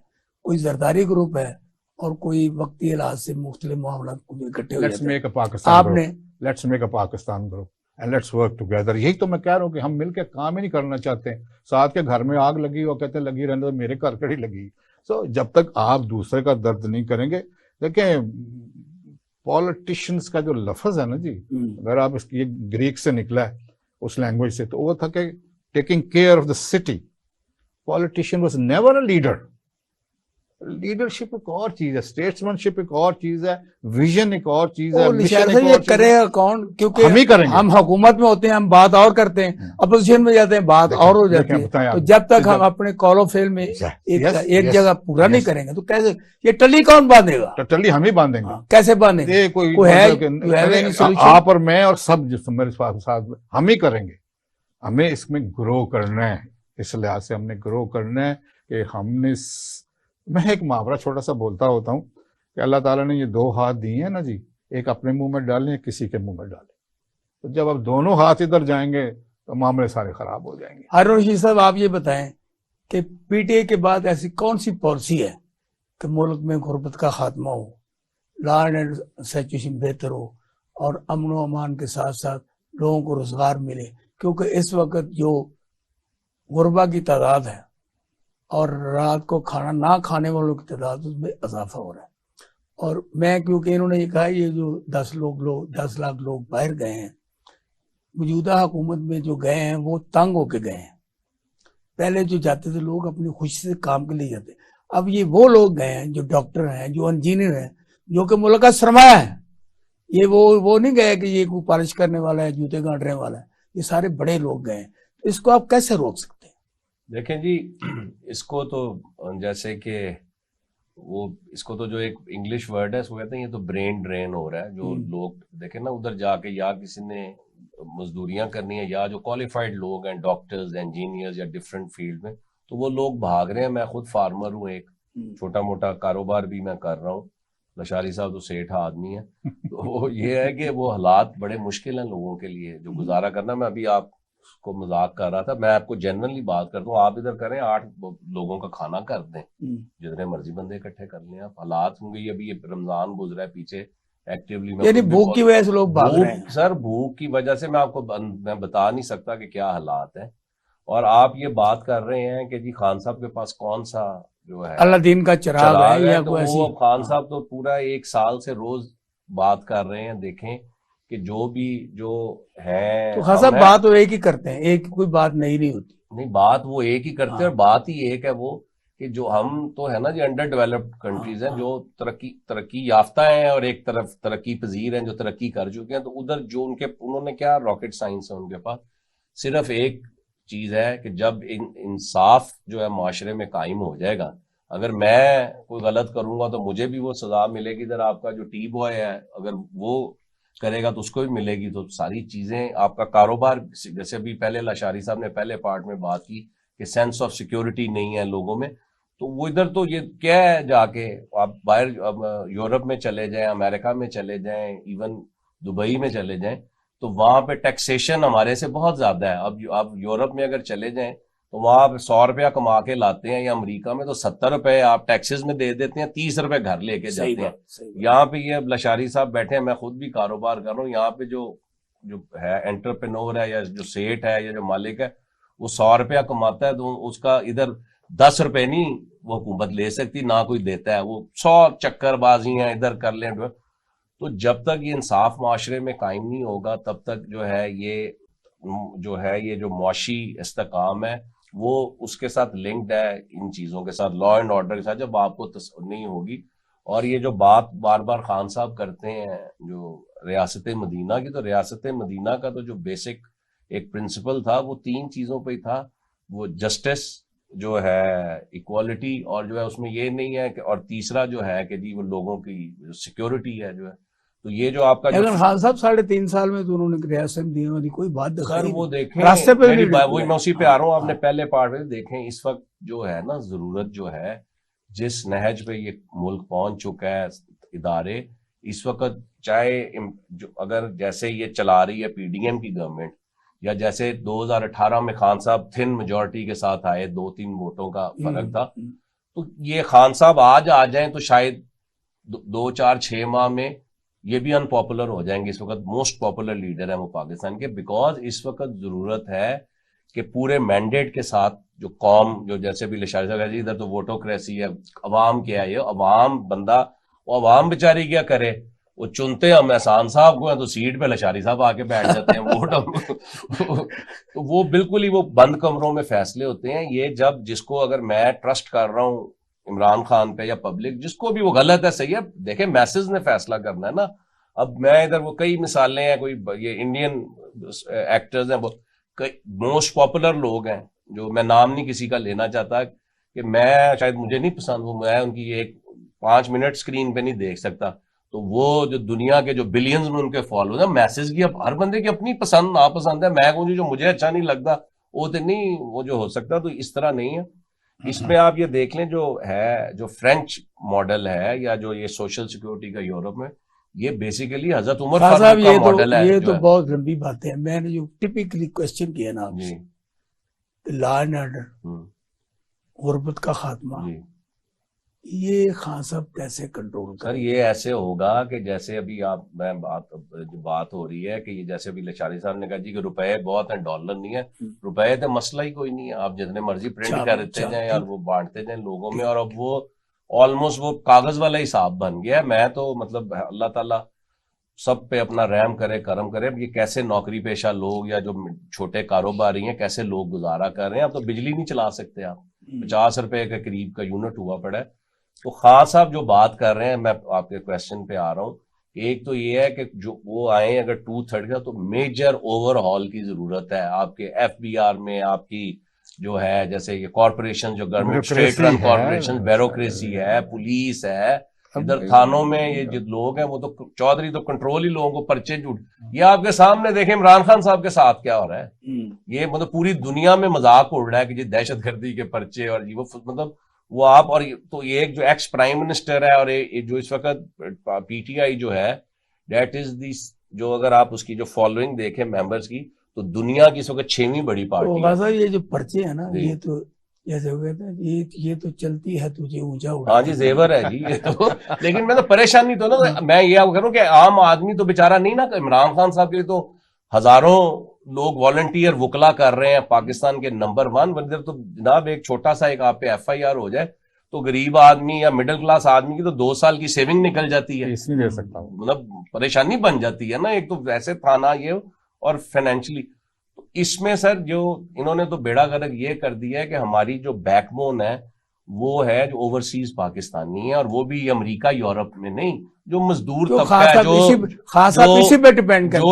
کوئی زرداری گروپ ہے، اور کوئی وقتی حالات سے مختلف معاملات کو اکٹھے ہو لیٹس جاتے ہیں. میک اے پاکستان آپ گروپ، نے let's make a Pakistan group and let's work together. یہی تو میں کہہ رہا ہوں کہ ہم مل کے کام ہی نہیں کرنا چاہتے ہیں. ساتھ کے گھر میں آگ لگی اور کہتے ہیں لگی رہنے تو میرے گھر کڑی لگی. سو جب تک آپ دوسرے کا درد نہیں کریں گے. دیکھیں پالیٹیشنز کا جو لفظ ہے نا جی، اگر آپ اس کی گریک سے نکلا ہے اس لینگویج سے، تو وہ تھا کہ taking care of the city. Politician was never a leader. Leadership ایک اور چیز ہے، اسٹیٹسمین شپ ایک اور چیز ہے، ویژن ایک اور چیز ہے، مشن ایک یہ اور چیز کرے ہے. گا کون؟ کیونکہ ہم ہی کریں گے. ہم حکومت میں ہوتے ہیں، ہم بات اور کرتے ہیں، اپوزیشن میں جاتے ہیں بات دیکھیں، اور ہو جاتی دیکھیں، ہے. بتائیں تو آپ، جب تک جب- ہم اپنے کال آف فیل میں Yes, ایک yes, جگہ پورا نہیں yes. کریں گے تو کیسے یہ ٹلی کون باندھے گا؟ ٹٹلی ہم ہی باندھیں گے. ہاں، کیسے باندھیں گے؟ یہ کوئی کوئی ہے مطلب کہ- you have any solution؟ آپ اور میں اور سب جو میرے ساتھ ہم ہی کریں گے. ہمیں اس میں گرو کرنا ہے. اس لحاظ سے ہم نے گرو کرنا ہے کہ ہم نے میں ایک محاورہ چھوٹا سا بولتا ہوتا ہوں کہ اللہ تعالیٰ نے یہ 2 ہاتھ دیے ہیں نا جی، ایک اپنے منہ میں ڈالیں، ایک کسی کے منہ میں ڈالیں. تو جب اب دونوں ہاتھ ادھر جائیں گے تو معاملے سارے خراب ہو جائیں گے. ہارون رشید صاحب، آپ یہ بتائیں کہ پی ٹی اے کے بعد ایسی کون سی پالیسی ہے کہ ملک میں غربت کا خاتمہ ہو، لا اینڈ سچویشن بہتر ہو، اور امن و امان کے ساتھ ساتھ لوگوں کو روزگار ملے؟ کیونکہ اس وقت جو غربا کی تعداد ہے اور رات کو کھانا نہ کھانے والوں کی تعداد، اس میں اضافہ ہو رہا ہے. اور میں کیونکہ انہوں نے یہ کہا یہ جو 10 لاکھ لوگ باہر گئے ہیں، موجودہ حکومت میں جو گئے ہیں وہ تنگ ہو کے گئے ہیں. پہلے جو جاتے تھے لوگ اپنی خوشی سے کام کے لیے جاتے، اب یہ وہ لوگ گئے ہیں جو ڈاکٹر ہیں، جو انجینئر ہیں، جو کہ ملک کا سرمایہ ہے. یہ وہ نہیں گئے کہ یہ کوئی پالش کرنے والا ہے، جوتے گانٹنے والا ہے. یہ سارے بڑے لوگ گئے ہیں. اس کو آپ کیسے روک سکتے ہیں؟ دیکھیں جی، اس کو تو جیسے کہ وہ اس کو تو جو ایک انگلش ورڈ ہے اس کو کہتے ہیں یہ تو برین ڈرین ہو رہا ہے. جو لوگ دیکھیں نا ادھر جا کے یا کسی نے مزدوریاں کرنی ہیں یا جو کوالیفائڈ لوگ ہیں، ڈاکٹرز، انجینئرز یا ڈفرینٹ فیلڈ میں، تو وہ لوگ بھاگ رہے ہیں. میں خود فارمر ہوں، ایک چھوٹا موٹا کاروبار بھی میں کر رہا ہوں. لشاری صاحب تو سیٹھ آدمی ہے. تو وہ یہ ہے کہ وہ حالات بڑے مشکل ہیں لوگوں کے لیے جو گزارا کرنا. میں ابھی آپ کو مذاق کر رہا تھا، میں آپ کو جنرلی بات کرتا ہوں. آپ ادھر کریں 8 لوگوں کا کھانا کر دیں، جتنے مرضی بندے اکٹھے کر لیں. آپ حالات ہوں گے، ابھی یہ رمضان گزرا ہے پیچھے ایکٹیولی، یعنی بھوک کی وجہ سے لوگ بھاگ رہے ہیں. سر بھوک کی وجہ سے میں بتا نہیں سکتا کہ کیا حالات ہیں. اور آپ یہ بات کر رہے ہیں کہ جی خان صاحب کے پاس کون سا جو ہے اللہ دین کا چراغ ہے یا تو کوئی ایسی. وہ خان صاحب تو پورا 1 سال سے روز بات کر رہے ہیں. دیکھیں کہ جو بھی جو ہیں تو خاصا بات وہ ایک ہی کرتے ہیں، ایک کوئی بات نہیں ہوتی. نہیں، بات وہ ایک ہی کرتے ہیں. اور بات ہی ایک ہے وہ کہ جو ہم تو ہے نا جی انڈر ڈیولپڈ کنٹریز ہیں جو ترقی یافتہ ہیں، اور ایک طرف ترقی پذیر ہیں جو ترقی کر چکے ہیں. تو ادھر جو انہوں نے کیا راکٹ سائنس ہے ان کے پاس. صرف ایک چیز ہے کہ جب انصاف جو ہے معاشرے میں قائم ہو جائے گا، اگر میں کوئی غلط کروں گا تو مجھے بھی وہ سزا ملے گی. ادھر آپ کا جو ٹی بوائے ہے اگر وہ کرے گا تو اس کو بھی ملے گی. تو ساری چیزیں آپ کا کاروبار، جیسے بھی پہلے لاشاری صاحب نے پہلے پارٹ میں بات کی کہ سینس آف سیکیورٹی نہیں ہے لوگوں میں، تو وہ ادھر تو یہ کیا ہے، جا کے آپ باہر یورپ میں چلے جائیں، امریکہ میں چلے جائیں، ایون دبئی میں چلے جائیں، تو وہاں پہ ٹیکسیشن ہمارے سے بہت زیادہ ہے. اب آپ یورپ میں اگر چلے جائیں تو وہاں آپ 100 روپیہ کما کے لاتے ہیں، یا امریکہ میں تو 70 روپے آپ ٹیکسز میں دے دیتے ہیں، 30 روپے گھر لے کے جاتے ہیں. یہاں پہ یہ لشاری صاحب بیٹھے ہیں، میں خود بھی کاروبار کر رہا ہوں. یہاں پہ جو ہے انٹرپرینور ہے یا جو سیٹ ہے یا جو مالک ہے، وہ 100 روپیہ کماتا ہے تو اس کا ادھر 10 روپے نہیں وہ حکومت لے سکتی، نہ کوئی دیتا ہے. وہ 100 چکر بازی ہیں، ادھر کر لیں. تو جب تک یہ انصاف معاشرے میں قائم نہیں ہوگا تب تک جو ہے یہ جو معاشی استحکام ہے وہ اس کے ساتھ لنکڈ ہے ان چیزوں کے ساتھ، لا اینڈ آرڈر کے ساتھ. جب آپ کو نہیں ہوگی، اور یہ جو بات بار بار خان صاحب کرتے ہیں جو ریاست مدینہ کی، تو ریاست مدینہ کا تو جو بیسک ایک پرنسپل تھا وہ 3 چیزوں پہ ہی تھا. وہ جسٹس جو ہے، ایکوالٹی، اور جو ہے اس میں یہ نہیں ہے کہ، اور تیسرا جو ہے کہ جی وہ لوگوں کی سیکیورٹی ہے جو ہے. تو یہ جو آپ کا لیکن خان صاحب 3.5 سال میں تو انہوں نے ریاست مدینہ والی کوئی بات دکھائی نہیں. وہ دیکھیں راستے پہ وہی میں اسی پہ آ رہا ہوں. آپ نے پہلے پارٹ میں دیکھیں اس وقت جو ہے نا ضرورت جو ہے، جس نہج پہ یہ ملک پہنچ چکا ہے ادارے اس وقت، چاہے اگر جیسے یہ چلا رہی ہے پی ڈی ایم کی گورنمنٹ، یا جیسے 2018 میں خان صاحب تھن میجورٹی کے ساتھ آئے، 2-3 ووٹوں کا فرق تھا، تو یہ خان صاحب آج آ جائیں تو شاید دو چار 6 ماہ میں یہ بھی ان پاپولر ہو جائیں گے. اس وقت موسٹ پاپولر لیڈر ہیں وہ پاکستان کے, بیکاز اس وقت ضرورت ہے کہ پورے مینڈیٹ کے ساتھ جو قوم, جو جیسے بھی لشاری صاحب جی ادھر تو ووٹوکریسی ہے, عوام کیا ہے, یہ عوام بندہ, وہ عوام بیچاری کیا کرے, وہ چنتے ہم احسان صاحب کو ہیں تو سیٹ پہ لشاری صاحب آ کے بیٹھ جاتے ہیں ووٹ تو وہ بالکل ہی وہ بند کمروں میں فیصلے ہوتے ہیں. یہ جب جس کو اگر میں ٹرسٹ کر رہا ہوں عمران خان پہ یا پبلک, جس کو بھی وہ غلط ہے صحیح ہے, دیکھیں میسز نے فیصلہ کرنا ہے نا. اب میں ادھر وہ کئی مثالیں ہیں, کوئی یہ انڈین ایکٹرز ہیں, وہ موسٹ پاپولر لوگ ہیں جو میں نام نہیں کسی کا لینا چاہتا کہ میں شاید مجھے نہیں پسند, وہ میں ان کی ایک 5 منٹ اسکرین پہ نہیں دیکھ سکتا, تو وہ جو دنیا کے جو بلینز میں ان کے فالوز ہیں, میسج کی ہر بندے کی اپنی پسند ناپسند ہے. میں کہوں جو مجھے اچھا نہیں لگتا وہ تو نہیں, وہ جو ہو سکتا, تو اس طرح نہیں ہے. اس میں آپ یہ دیکھ لیں جو ہے, جو فرینچ ماڈل ہے یا جو یہ سوشل سیکورٹی کا یورپ میں, یہ بیسیکلی حضرت عمر فاروق کا ماڈل ہے. یہ تو بہت لمبی باتیں ہیں. میں نے جو ٹپکلی کوشچن کیا نا آپ سے, لا اینڈ آرڈر, غربت کا خاتمہ, یہ خان صاحب کیسے کنٹرول سر؟ یہ ایسے ہوگا کہ جیسے ابھی آپ میں بات ہو رہی ہے کہ یہ جیسے ابھی لشاری صاحب نے کہا جی کہ روپے بہت ہیں, ڈالر نہیں ہے. روپے تو مسئلہ ہی کوئی نہیں ہے, آپ جتنے مرضی پرنٹ کرتے جائیں اور وہ بانٹتے جائیں لوگوں میں, اور اب وہ آلموسٹ وہ کاغذ والا حساب بن گیا ہے. میں تو مطلب اللہ تعالیٰ سب پہ اپنا رحم کرے, کرم کرے. اب یہ کیسے نوکری پیشہ لوگ یا جو چھوٹے کاروباری ہیں کیسے لوگ گزارا کر رہے ہیں. اب تو بجلی نہیں چلا سکتے آپ, 50 روپے کے قریب کا یونٹ ہوا پڑا ہے. تو خان صاحب جو بات کر رہے ہیں, میں آپ کے کویسچن پہ آ رہا ہوں. ایک تو یہ ہے کہ جو وہ آئے اگر 2/3 کا, تو میجر اوور ہال کی ضرورت ہے آپ کے FBR میں. آپ کی جو ہے جیسے یہ کارپوریشن, جو government state run corporation, bureaucracy ہے, پولیس ہے, ادھر تھانوں میں یہ جو لوگ ہیں وہ تو چودھری تو کنٹرول ہی لوگوں کو پرچے جھوٹ. یہ آپ کے سامنے دیکھیں عمران خان صاحب کے ساتھ کیا ہو رہا ہے. یہ مطلب پوری دنیا میں مذاق اڑ رہا ہے کہ یہ دہشت گردی کے پرچے, اور وہ مطلب وہ آپ, اور تو یہ ایک جو ایکس پرائم منسٹر ہے, اور جو اس وقت PTI جو ہے, دیٹ از دی, جو اگر آپ اس کی جو فالوئنگ دیکھیں ممبرز کی, تو دنیا کی اس وقت 6ویں بڑی پارٹی ہے. یہ جو پرچے ہیں نا, یہ تو جیسے ہو گیا یہ تو چلتی ہے تجھے اونچا اڑا. ہاں جی, زیور ہے جی یہ تو. لیکن میں تو پریشانی تو نا, میں یہ کروں کہ عام آدمی تو بیچارہ نہیں نا, عمران خان صاحب کے لیے تو ہزاروں لوگ والنٹیئر وکلا کر رہے ہیں, پاکستان کے نمبر 1 بندر. تو جناب ایک چھوٹا سا ایک آپ پہ FIR ہو جائے تو غریب آدمی یا مڈل کلاس آدمی کی تو 2 سال کی سیونگ نکل جاتی ہے. اس نہیں دے سکتا, مطلب پریشانی بن جاتی ہے نا. ایک تو ویسے تھانا یہ, اور فائنینشلی اس میں سر جو انہوں نے تو بیڑا غرق یہ کر دیا ہے کہ ہماری جو بیک بون ہے وہ ہے جو اوورسیز پاکستانی ہے, اور وہ بھی امریکہ یورپ میں نہیں, جو مزدور طبقہ ہے, جو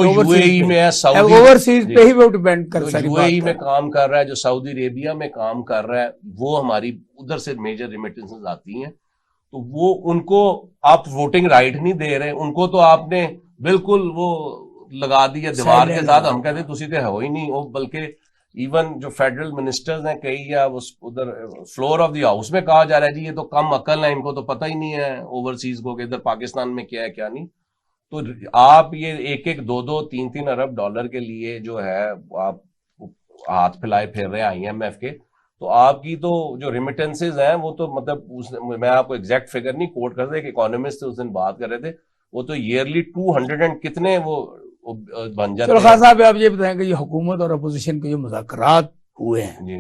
UAE میں ہے, اوورسیز پہ ہی وہ ڈیپینڈ کر سکتا ہے, UAE میں کام کر رہا ہے, جو سعودی عربیہ میں کام کر رہا ہے, وہ ہماری ادھر سے میجر ریمیٹنسز آتی ہیں. تو وہ ان کو آپ ووٹنگ رائٹ نہیں دے رہے, ان کو تو آپ نے بالکل وہ لگا دیا دیوار کے ساتھ. ہم کہتے ہیں تسی تو ہو ہی نہیں ہو, بلکہ ایون جو فیڈرل منسٹرز ہیں کئی, یا ادھر فلور آف دی ہاؤس میں کہا جا رہا ہے جی یہ تو کم عقل ہے, ان کو تو پتہ ہی نہیں ہے اوورسیز کو کہ ادھر پاکستان میں کیا ہے کیا نہیں. تو آپ یہ 1-1, 2-2, 3-3 ارب ڈالر کے لیے جو ہے آپ ہاتھ پھیلائے پھر رہے ہیں IMF کے, تو آپ کی تو جو ریمیٹنسز ہیں وہ تو مطلب میں آپ کو ایگزیکٹ فگر نہیں کوٹ کر رہا, ایک اکانومسٹ سے اس دن بات کر رہے تھے, وہ تو ایئرلی 200 اینڈ کتنے وہ بن جاتے ہیں. خان صاحب آپ یہ بتائیں کہ یہ حکومت اور اپوزیشن کے جو مذاکرات ہوئے ہیں جی,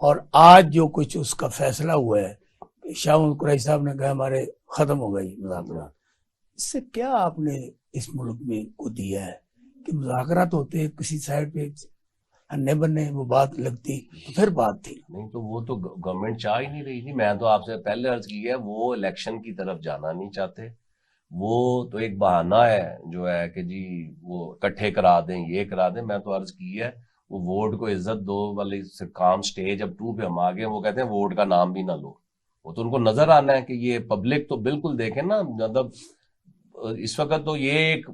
اور آج جو کچھ اس کا فیصلہ ہوا ہے, شاہ محمود قریشی صاحب نے کہا ہمارے ختم ہو گئی مذاکرات, اس سے کیا آپ نے اس ملک میں کو دیا ہے کہ مذاکرات ہوتے کسی سائڈ پہ انے بنے وہ بات لگتی تو پھر بات تھی نہیں, تو وہ تو گورنمنٹ چاہ ہی نہیں رہی تھی. میں تو آپ سے پہلے عرض کی ہے, وہ الیکشن کی طرف جانا نہیں چاہتے, وہ تو ایک بہانہ ہے جو ہے کہ جی وہ اکٹھے کرا دیں, یہ کرا دیں. میں تو عرض کی ہے وہ ووٹ کو عزت دو والی کام سٹیج اب 2 پہ ہم آگے, وہ کہتے ہیں ووٹ کا نام بھی نہ لو. وہ تو ان کو نظر آنا ہے کہ یہ پبلک تو بالکل دیکھیں نا, مطلب اس وقت تو یہ ایک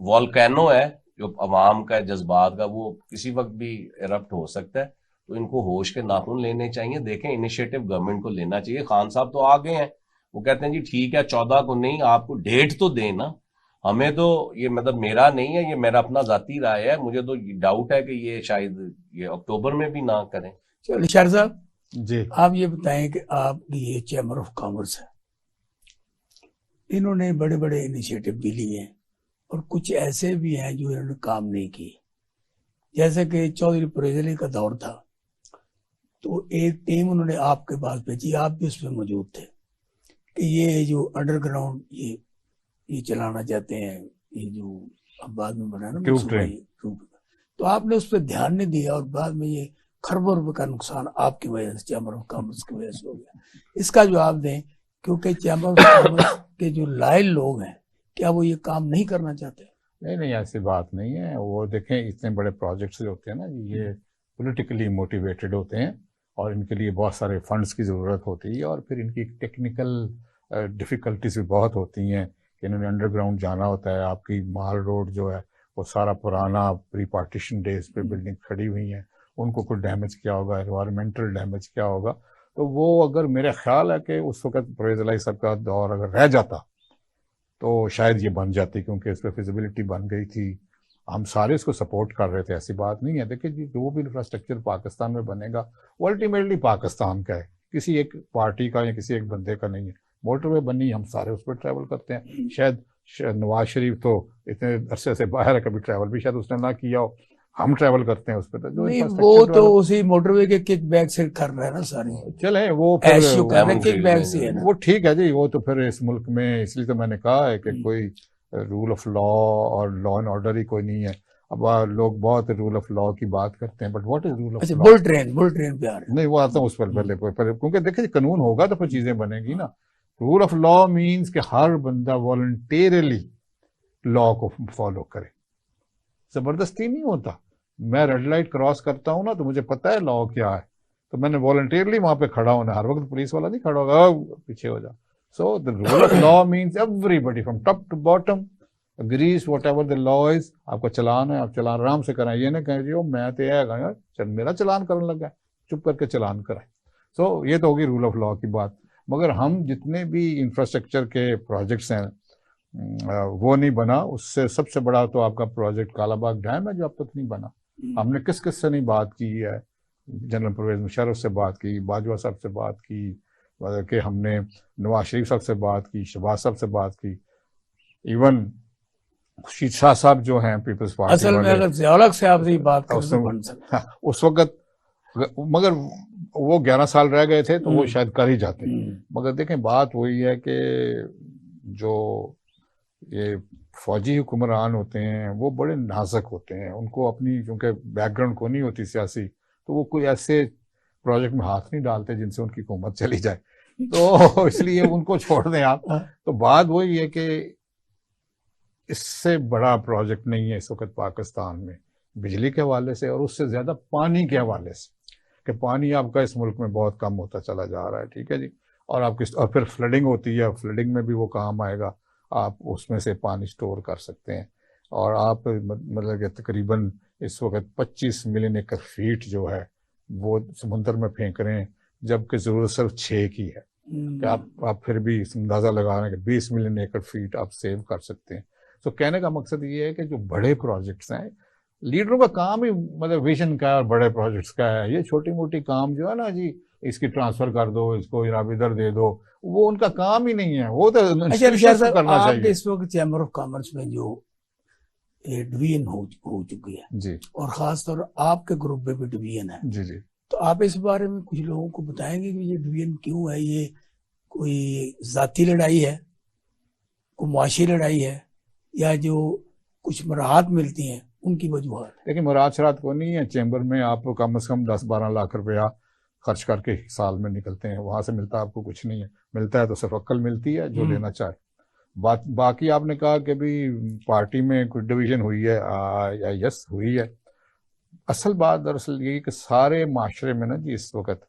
والکینو ہے جو عوام کا جذبات کا, وہ کسی وقت بھی ایرپٹ ہو سکتا ہے. تو ان کو ہوش کے ناخن لینے چاہیے. دیکھیں انیشیٹو گورنمنٹ کو لینا چاہیے. خان صاحب تو آگے ہیں, وہ کہتے ہیں جی ٹھیک ہے 14 کو نہیں, آپ کو ڈیٹ تو دیں نا. ہمیں تو یہ مطلب میرا نہیں ہے, یہ میرا اپنا ذاتی رائے ہے, مجھے تو ڈاؤٹ ہے کہ یہ شاید یہ اکتوبر میں بھی نہ کریں. چلو شاہ صاحب جی آپ یہ بتائیں کہ آپ کی یہ چیمبر آف کامرس ہے, انہوں نے بڑے بڑے انیشیٹو بھی لیے ہیں اور کچھ ایسے بھی ہیں جو انہوں نے کام نہیں کیے. جیسے کہ چودھری پرویز علی کا دور تھا تو ایک ٹیم انہوں نے آپ کے پاس بھیجی, آپ بھی اس میں موجود تھے, کہ یہ جو انڈر گراؤنڈ یہ چلانا چاہتے ہیں, یہ جو اب بعد میں بنا نا ٹیوب ٹرین, تو آپ نے اس پہ دھیان نہیں دیا اور بعد میں یہ خربوں روپے کا نقصان آپ کی وجہ سے, چیمبر آف کامرس کی وجہ سے ہو گیا. اس کا جواب دیں, کیونکہ چیمبر آف کامرس کے جو لائل لوگ ہیں کیا وہ یہ کام نہیں کرنا چاہتے؟ نہیں ایسی بات نہیں ہے. وہ دیکھیں اتنے بڑے پروجیکٹس جو ہوتے ہیں نا, یہ پولیٹیکلی موٹیویٹڈ ہوتے ہیں اور ان کے لیے بہت سارے فنڈز کی ضرورت ہوتی ہے, اور پھر ان کی ٹیکنیکل ڈیفیکلٹیز بھی بہت ہوتی ہیں کہ انہوں نے انڈر گراؤنڈ جانا ہوتا ہے. آپ کی مال روڈ جو ہے وہ سارا پرانا پری پارٹیشن ڈیز پہ بلڈنگ کھڑی ہوئی ہیں, ان کو کوئی ڈیمیج کیا ہوگا, انوائرمنٹل ڈیمیج کیا ہوگا. تو وہ اگر میرا خیال ہے کہ اس وقت پرویز علی صاحب کا دور اگر رہ جاتا تو شاید یہ بن جاتی, کیونکہ اس پہ فیزیبلٹی بن گئی تھی, ہم سارے اس کو سپورٹ کر رہے تھے. ایسی بات نہیں ہے. دیکھیں جی, جو بھی انفراسٹرکچر پاکستان میں بنے گا وہ الٹیمیٹلی پاکستان کا ہے, کسی ایک پارٹی کا یا کسی ایک بندے کا نہیں ہے. موٹر وے بنی, ہم سارے اس پہ ٹریول کرتے ہیں. شاید نواز شریف تو اتنے عرصے سے باہر ہے, کبھی ٹریول بھی شاید اس نے نہ کیا ہو, ہم ٹریول کرتے ہیں اس پہ. وہ تو اسی موٹر وے کے کک بیک سے کر رہے ہیں نا سارے, چلیں وہ کک بیک سے ہے نا, وہ ٹھیک ہے جی. وہ تو پھر اس ملک میں, اس لیے تو میں نے کہا ہے کہ کوئی رول آف لا اور لا اینڈ آرڈر ہی کوئی نہیں ہے. اب لوگ بہت رول آف لا کی بات کرتے ہیں, but what is role of law? بل ٹرین پہ آ رہے ہیں. نہیں, وہ آتا ہوں اس پر پہلے, کیونکہ دیکھیں قانون ہوگا تو پھر چیزیں بنے گی نا. رول آف لا مینس کہ ہر بندہ والنٹیرلی لا کو فالو کرے, زبردستی نہیں ہوتا. میں ریڈ لائٹ کراس کرتا ہوں نا تو مجھے پتا ہے لا کیا ہے, تو میں نے والنٹیرلی وہاں پہ کھڑا ہونا. ہر وقت پولیس والا نہیں کھڑا ہوگا پیچھے ہو جا. So the rule of law means everybody from top to bottom agrees whatever the law is. آپ کا چلان ہے, آپ چلان آرام سے کرائیں, یہ نہ کہیں جی میں تو یہ میرا چلان کرنے لگا ہے, چپ کر کے چلان کرائیں. سو یہ تو ہوگی رول آف لا کی بات. مگر ہم جتنے بھی انفراسٹرکچر کے پروجیکٹس ہیں وہ نہیں بنا. اس سے سب سے بڑا تو آپ کا پروجیکٹ کالا باغ ڈیم ہے جو اب تک نہیں بنا. ہم نے کس سے نہیں بات کی ہے, جنرل پرویز مشرف سے بات کی, باجوہ صاحب سے بات کی, کہ ہم نے نواز شریف صاحب سے بات کی, شہباز صاحب سے بات کی, ایون خورشید شاہ صاحب جو ہیں پیپلز پارٹی اصل میں اگر ضیاء سے آپ سے بات کریں تو بن سکتا اس وقت, مگر وہ 11 سال رہ گئے تھے تو وہ شاید کر ہی جاتے. مگر دیکھیں بات وہی ہے کہ جو یہ فوجی حکمران ہوتے ہیں وہ بڑے نازک ہوتے ہیں. ان کو اپنی کیونکہ بیک گراؤنڈ کو نہیں ہوتی سیاسی, تو وہ کوئی ایسے پروجیکٹ میں ہاتھ نہیں ڈالتے جن سے ان کی حکومت چلی جائے. تو اس لیے ان کو چھوڑ دیں آپ. تو بات وہی ہے کہ اس سے بڑا پروجیکٹ نہیں ہے اس وقت پاکستان میں بجلی کے حوالے سے, اور اس سے زیادہ پانی کے حوالے سے, کہ پانی آپ کا اس ملک میں بہت کم ہوتا چلا جا رہا ہے. ٹھیک ہے جی. اور آپ کی اور پھر فلڈنگ ہوتی ہے, فلڈنگ میں بھی وہ کام آئے گا, آپ اس میں سے پانی سٹور کر سکتے ہیں. اور آپ مطلب کہ تقریباً اس وقت 25 ملین ایکڑ فیٹ جو ہے وہ سمندر میں پھینک رہے ہیں, جبکہ ضرورت صرف 6 کی ہے. کہ آپ پھر بھی اندازہ لگا رہے ہیں کہ 20 ملین ایکڑ فیٹ آپ سیو کر سکتے ہیں. تو کہنے کا مقصد یہ ہے کہ جو بڑے پروجیکٹس ہیں, لیڈروں کا کام ہی مطلب ویژن کا ہے اور بڑے پروجیکٹس کا ہے. یہ چھوٹی موٹی کام جو ہے نا جی, اس کی ٹرانسفر کر دو, اس کو جناب ادھر دے دو, وہ ان کا کام ہی نہیں ہے. وہ تو کرنا چاہیے. اس وقت چیمبر آف کامرس میں جو ڈویژن ہو چکی ہے جی, اور خاص طور آپ کے گروپ میں بھی ڈویژن ہے, جی جی, تو آپ اس بارے میں کچھ لوگوں کو بتائیں گے کہ یہ ڈویژن کیوں ہے؟ یہ کوئی ذاتی لڑائی ہے, کوئی معاشی لڑائی ہے, یا جو کچھ مراحت ملتی ہیں ان کی وجوہات؟ لیکن مراد شرات کو نہیں ہے. چیمبر میں آپ کو کم از کم 10-12 لاکھ روپیہ خرچ کر کے سال میں نکلتے ہیں, وہاں سے ملتا آپ کو کچھ نہیں ہے. ملتا ہے تو صرف عقل ملتی ہے جو لینا چاہے. باقی آپ نے کہا کہ بھی پارٹی میں کوئی ڈویژن ہوئی ہے, یا یس ہوئی ہے. اصل بات دراصل یہ کہ سارے معاشرے میں نا جی اس وقت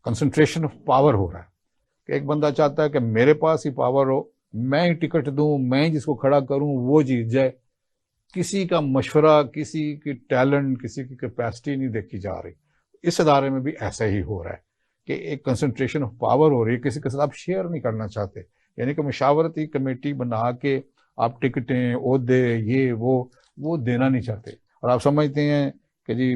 کنسنٹریشن آف پاور ہو رہا ہے, کہ ایک بندہ چاہتا ہے کہ میرے پاس ہی پاور ہو, میں ہی ٹکٹ دوں, میں جس کو کھڑا کروں وہ جیت جائے. کسی کا مشورہ, کسی کی ٹیلنٹ, کسی کی کیپیسٹی نہیں دیکھی جا رہی. اس ادارے میں بھی ایسا ہی ہو رہا ہے کہ ایک کنسنٹریشن آف پاور ہو رہی ہے, کسی کے ساتھ آپ شیئر نہیں کرنا چاہتے. یعنی کہ مشاورتی کمیٹی بنا کے آپ ٹکٹیں, عہدے, یہ وہ دینا نہیں چاہتے. اور آپ سمجھتے ہیں کہ جی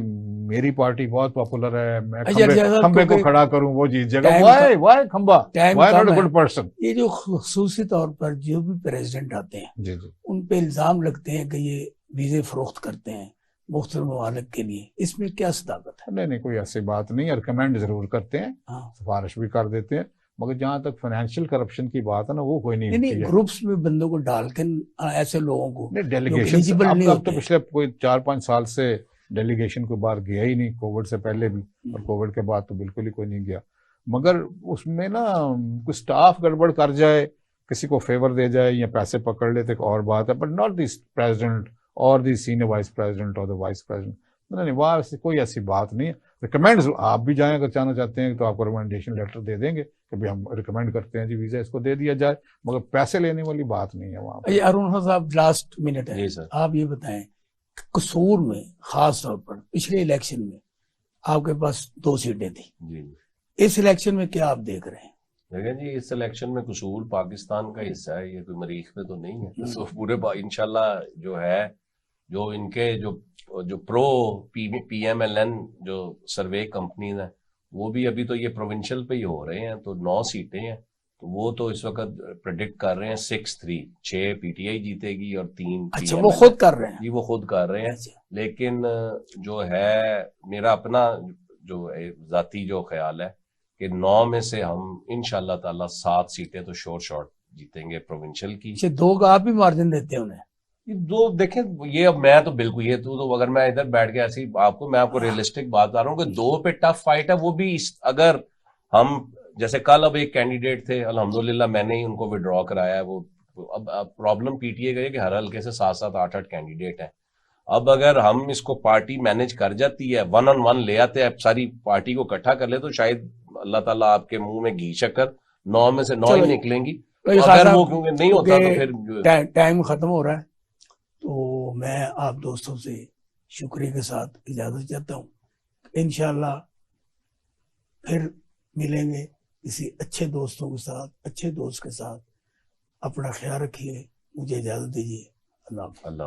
میری پارٹی بہت پاپولر ہے، میں اچھا، کھمبے کو کیونکہ کھڑا کروں وہ جیت جائے گا. ٹائم وائی کھمبا، ٹائم وائی ناٹ کم اے ہے. Good person. یہ جو خصوصی طور پر جو بھی پریزیڈنٹ آتے ہیں جی جی ان پہ الزام لگتے ہیں کہ یہ ویزے فروخت کرتے ہیں مختلف ممالک کے لیے، اس میں کیا صداقت ہے؟ نہیں کوئی ایسی بات نہیں ہے، ریکمینڈ ضرور کرتے ہیں، ہاں سفارش بھی کر دیتے ہیں، مگر جہاں تک فائنینشیل کرپشن کی بات ہے نا وہ کوئی نہیں ہوتی نہیں ہے. گروپس میں بندوں کو ڈال کے ایسے لوگوں کو نہیں جو ڈیلیگیشن eligible نہیں اب ہوتے تو ہیں. پچھلے کوئی 4-5 سال سے ڈیلیگیشن کوئی باہر گیا ہی نہیں، کووڈ سے پہلے بھی اور کووڈ کے بعد تو بالکل ہی کوئی نہیں گیا. مگر اس میں نا کوئی سٹاف گڑبڑ کر جائے، کسی کو فیور دے جائے یا پیسے پکڑ لے تو ایک اور بات ہے، بٹ ناٹ دی پریزیڈنٹ اور دی سینئر وائس پریزیڈنٹ اور دی وائس پریزیڈنٹ. نہیں وہاں کوئی ایسی بات نہیں ہے. ریکمینڈ آپ بھی جائیں اگر جانا چاہتے ہیں تو آپ کو ریکمینڈیشن لیٹر دے دیں گے کہ بھائی ہم ریکمینڈ کرتے ہیں جی ویزا اس کو دے دیا جائے، مگر پیسے لینے والی بات نہیں ہے وہاں پہ. ارون صاحب لاسٹ منٹ ہے، جی سر. آپ یہ بتائیں قصور میں خاص طور پر پچھلے الیکشن میں آپ کے پاس 2 سیٹیں تھیں، جی اس الیکشن میں کیا آپ دیکھ رہے ہیں؟ دیکھیں جی اس الیکشن میں قصور پاکستان کا حصہ ہے، یہ کوئی مریخ میں تو نہیں ہے. تو پورے انشاءاللہ جو ہے جو ان کے جو پرو پی ایم ایل این جو سروے کمپنیز ہیں وہ بھی ابھی تو یہ پروونشل پہ ہی ہو رہے ہیں، تو 9 سیٹیں ہیں، تو وہ تو اس وقت پریڈکٹ کر رہے ہیں 6 پی ٹی آئی جیتے گی اور 3 اچھا وہ خود کر رہے ہیں؟ جی وہ خود کر رہے ہیں. لیکن جو ہے میرا اپنا جو ذاتی جو خیال ہے کہ 9 میں سے ہم انشاءاللہ تعالی 7 سیٹیں تو شارٹ جیتیں گے پروونشل کی. 2 کا آپ بھی مارجن دیتے ہیں انہیں؟ یہ 2 دیکھیں یہ اب میں تو بالکل یہ تو اگر میں ادھر بیٹھ کے ایسی میں آپ کو ریئلسٹک بات بتا رہا ہوں کہ 2 پہ ٹف فائٹ ہے. وہ بھی اگر ہم جیسے کل اب ایک کینڈیڈیٹ تھے الحمدللہ میں نے ہی ان کو وڈرا کرایا ہے. وہ اب پرابلم پی ٹی اے گئی کہ ہر حلقے سے 7-7 8-8 کینڈیڈیٹ ہیں. اب اگر ہم اس کو پارٹی مینج کر جاتی ہے 1 on 1 لے آتے ہیں ساری پارٹی کو اکٹھا کر لے تو شاید اللہ تعالیٰ آپ کے منہ میں گھی شکر 9 میں سے 9 ہی نکلیں گی. اگر وہ کیونکہ نہیں ہوتا تو پھر ٹائم ختم ہو رہا ہے، تو میں آپ دوستوں سے شکریہ کے ساتھ اجازت چاہتا ہوں. انشاءاللہ پھر ملیں گے کسی اچھے دوستوں کے ساتھ، اچھے دوست کے ساتھ. اپنا خیال رکھیے، مجھے اجازت دیجیے. اللہ حافظ. اللہ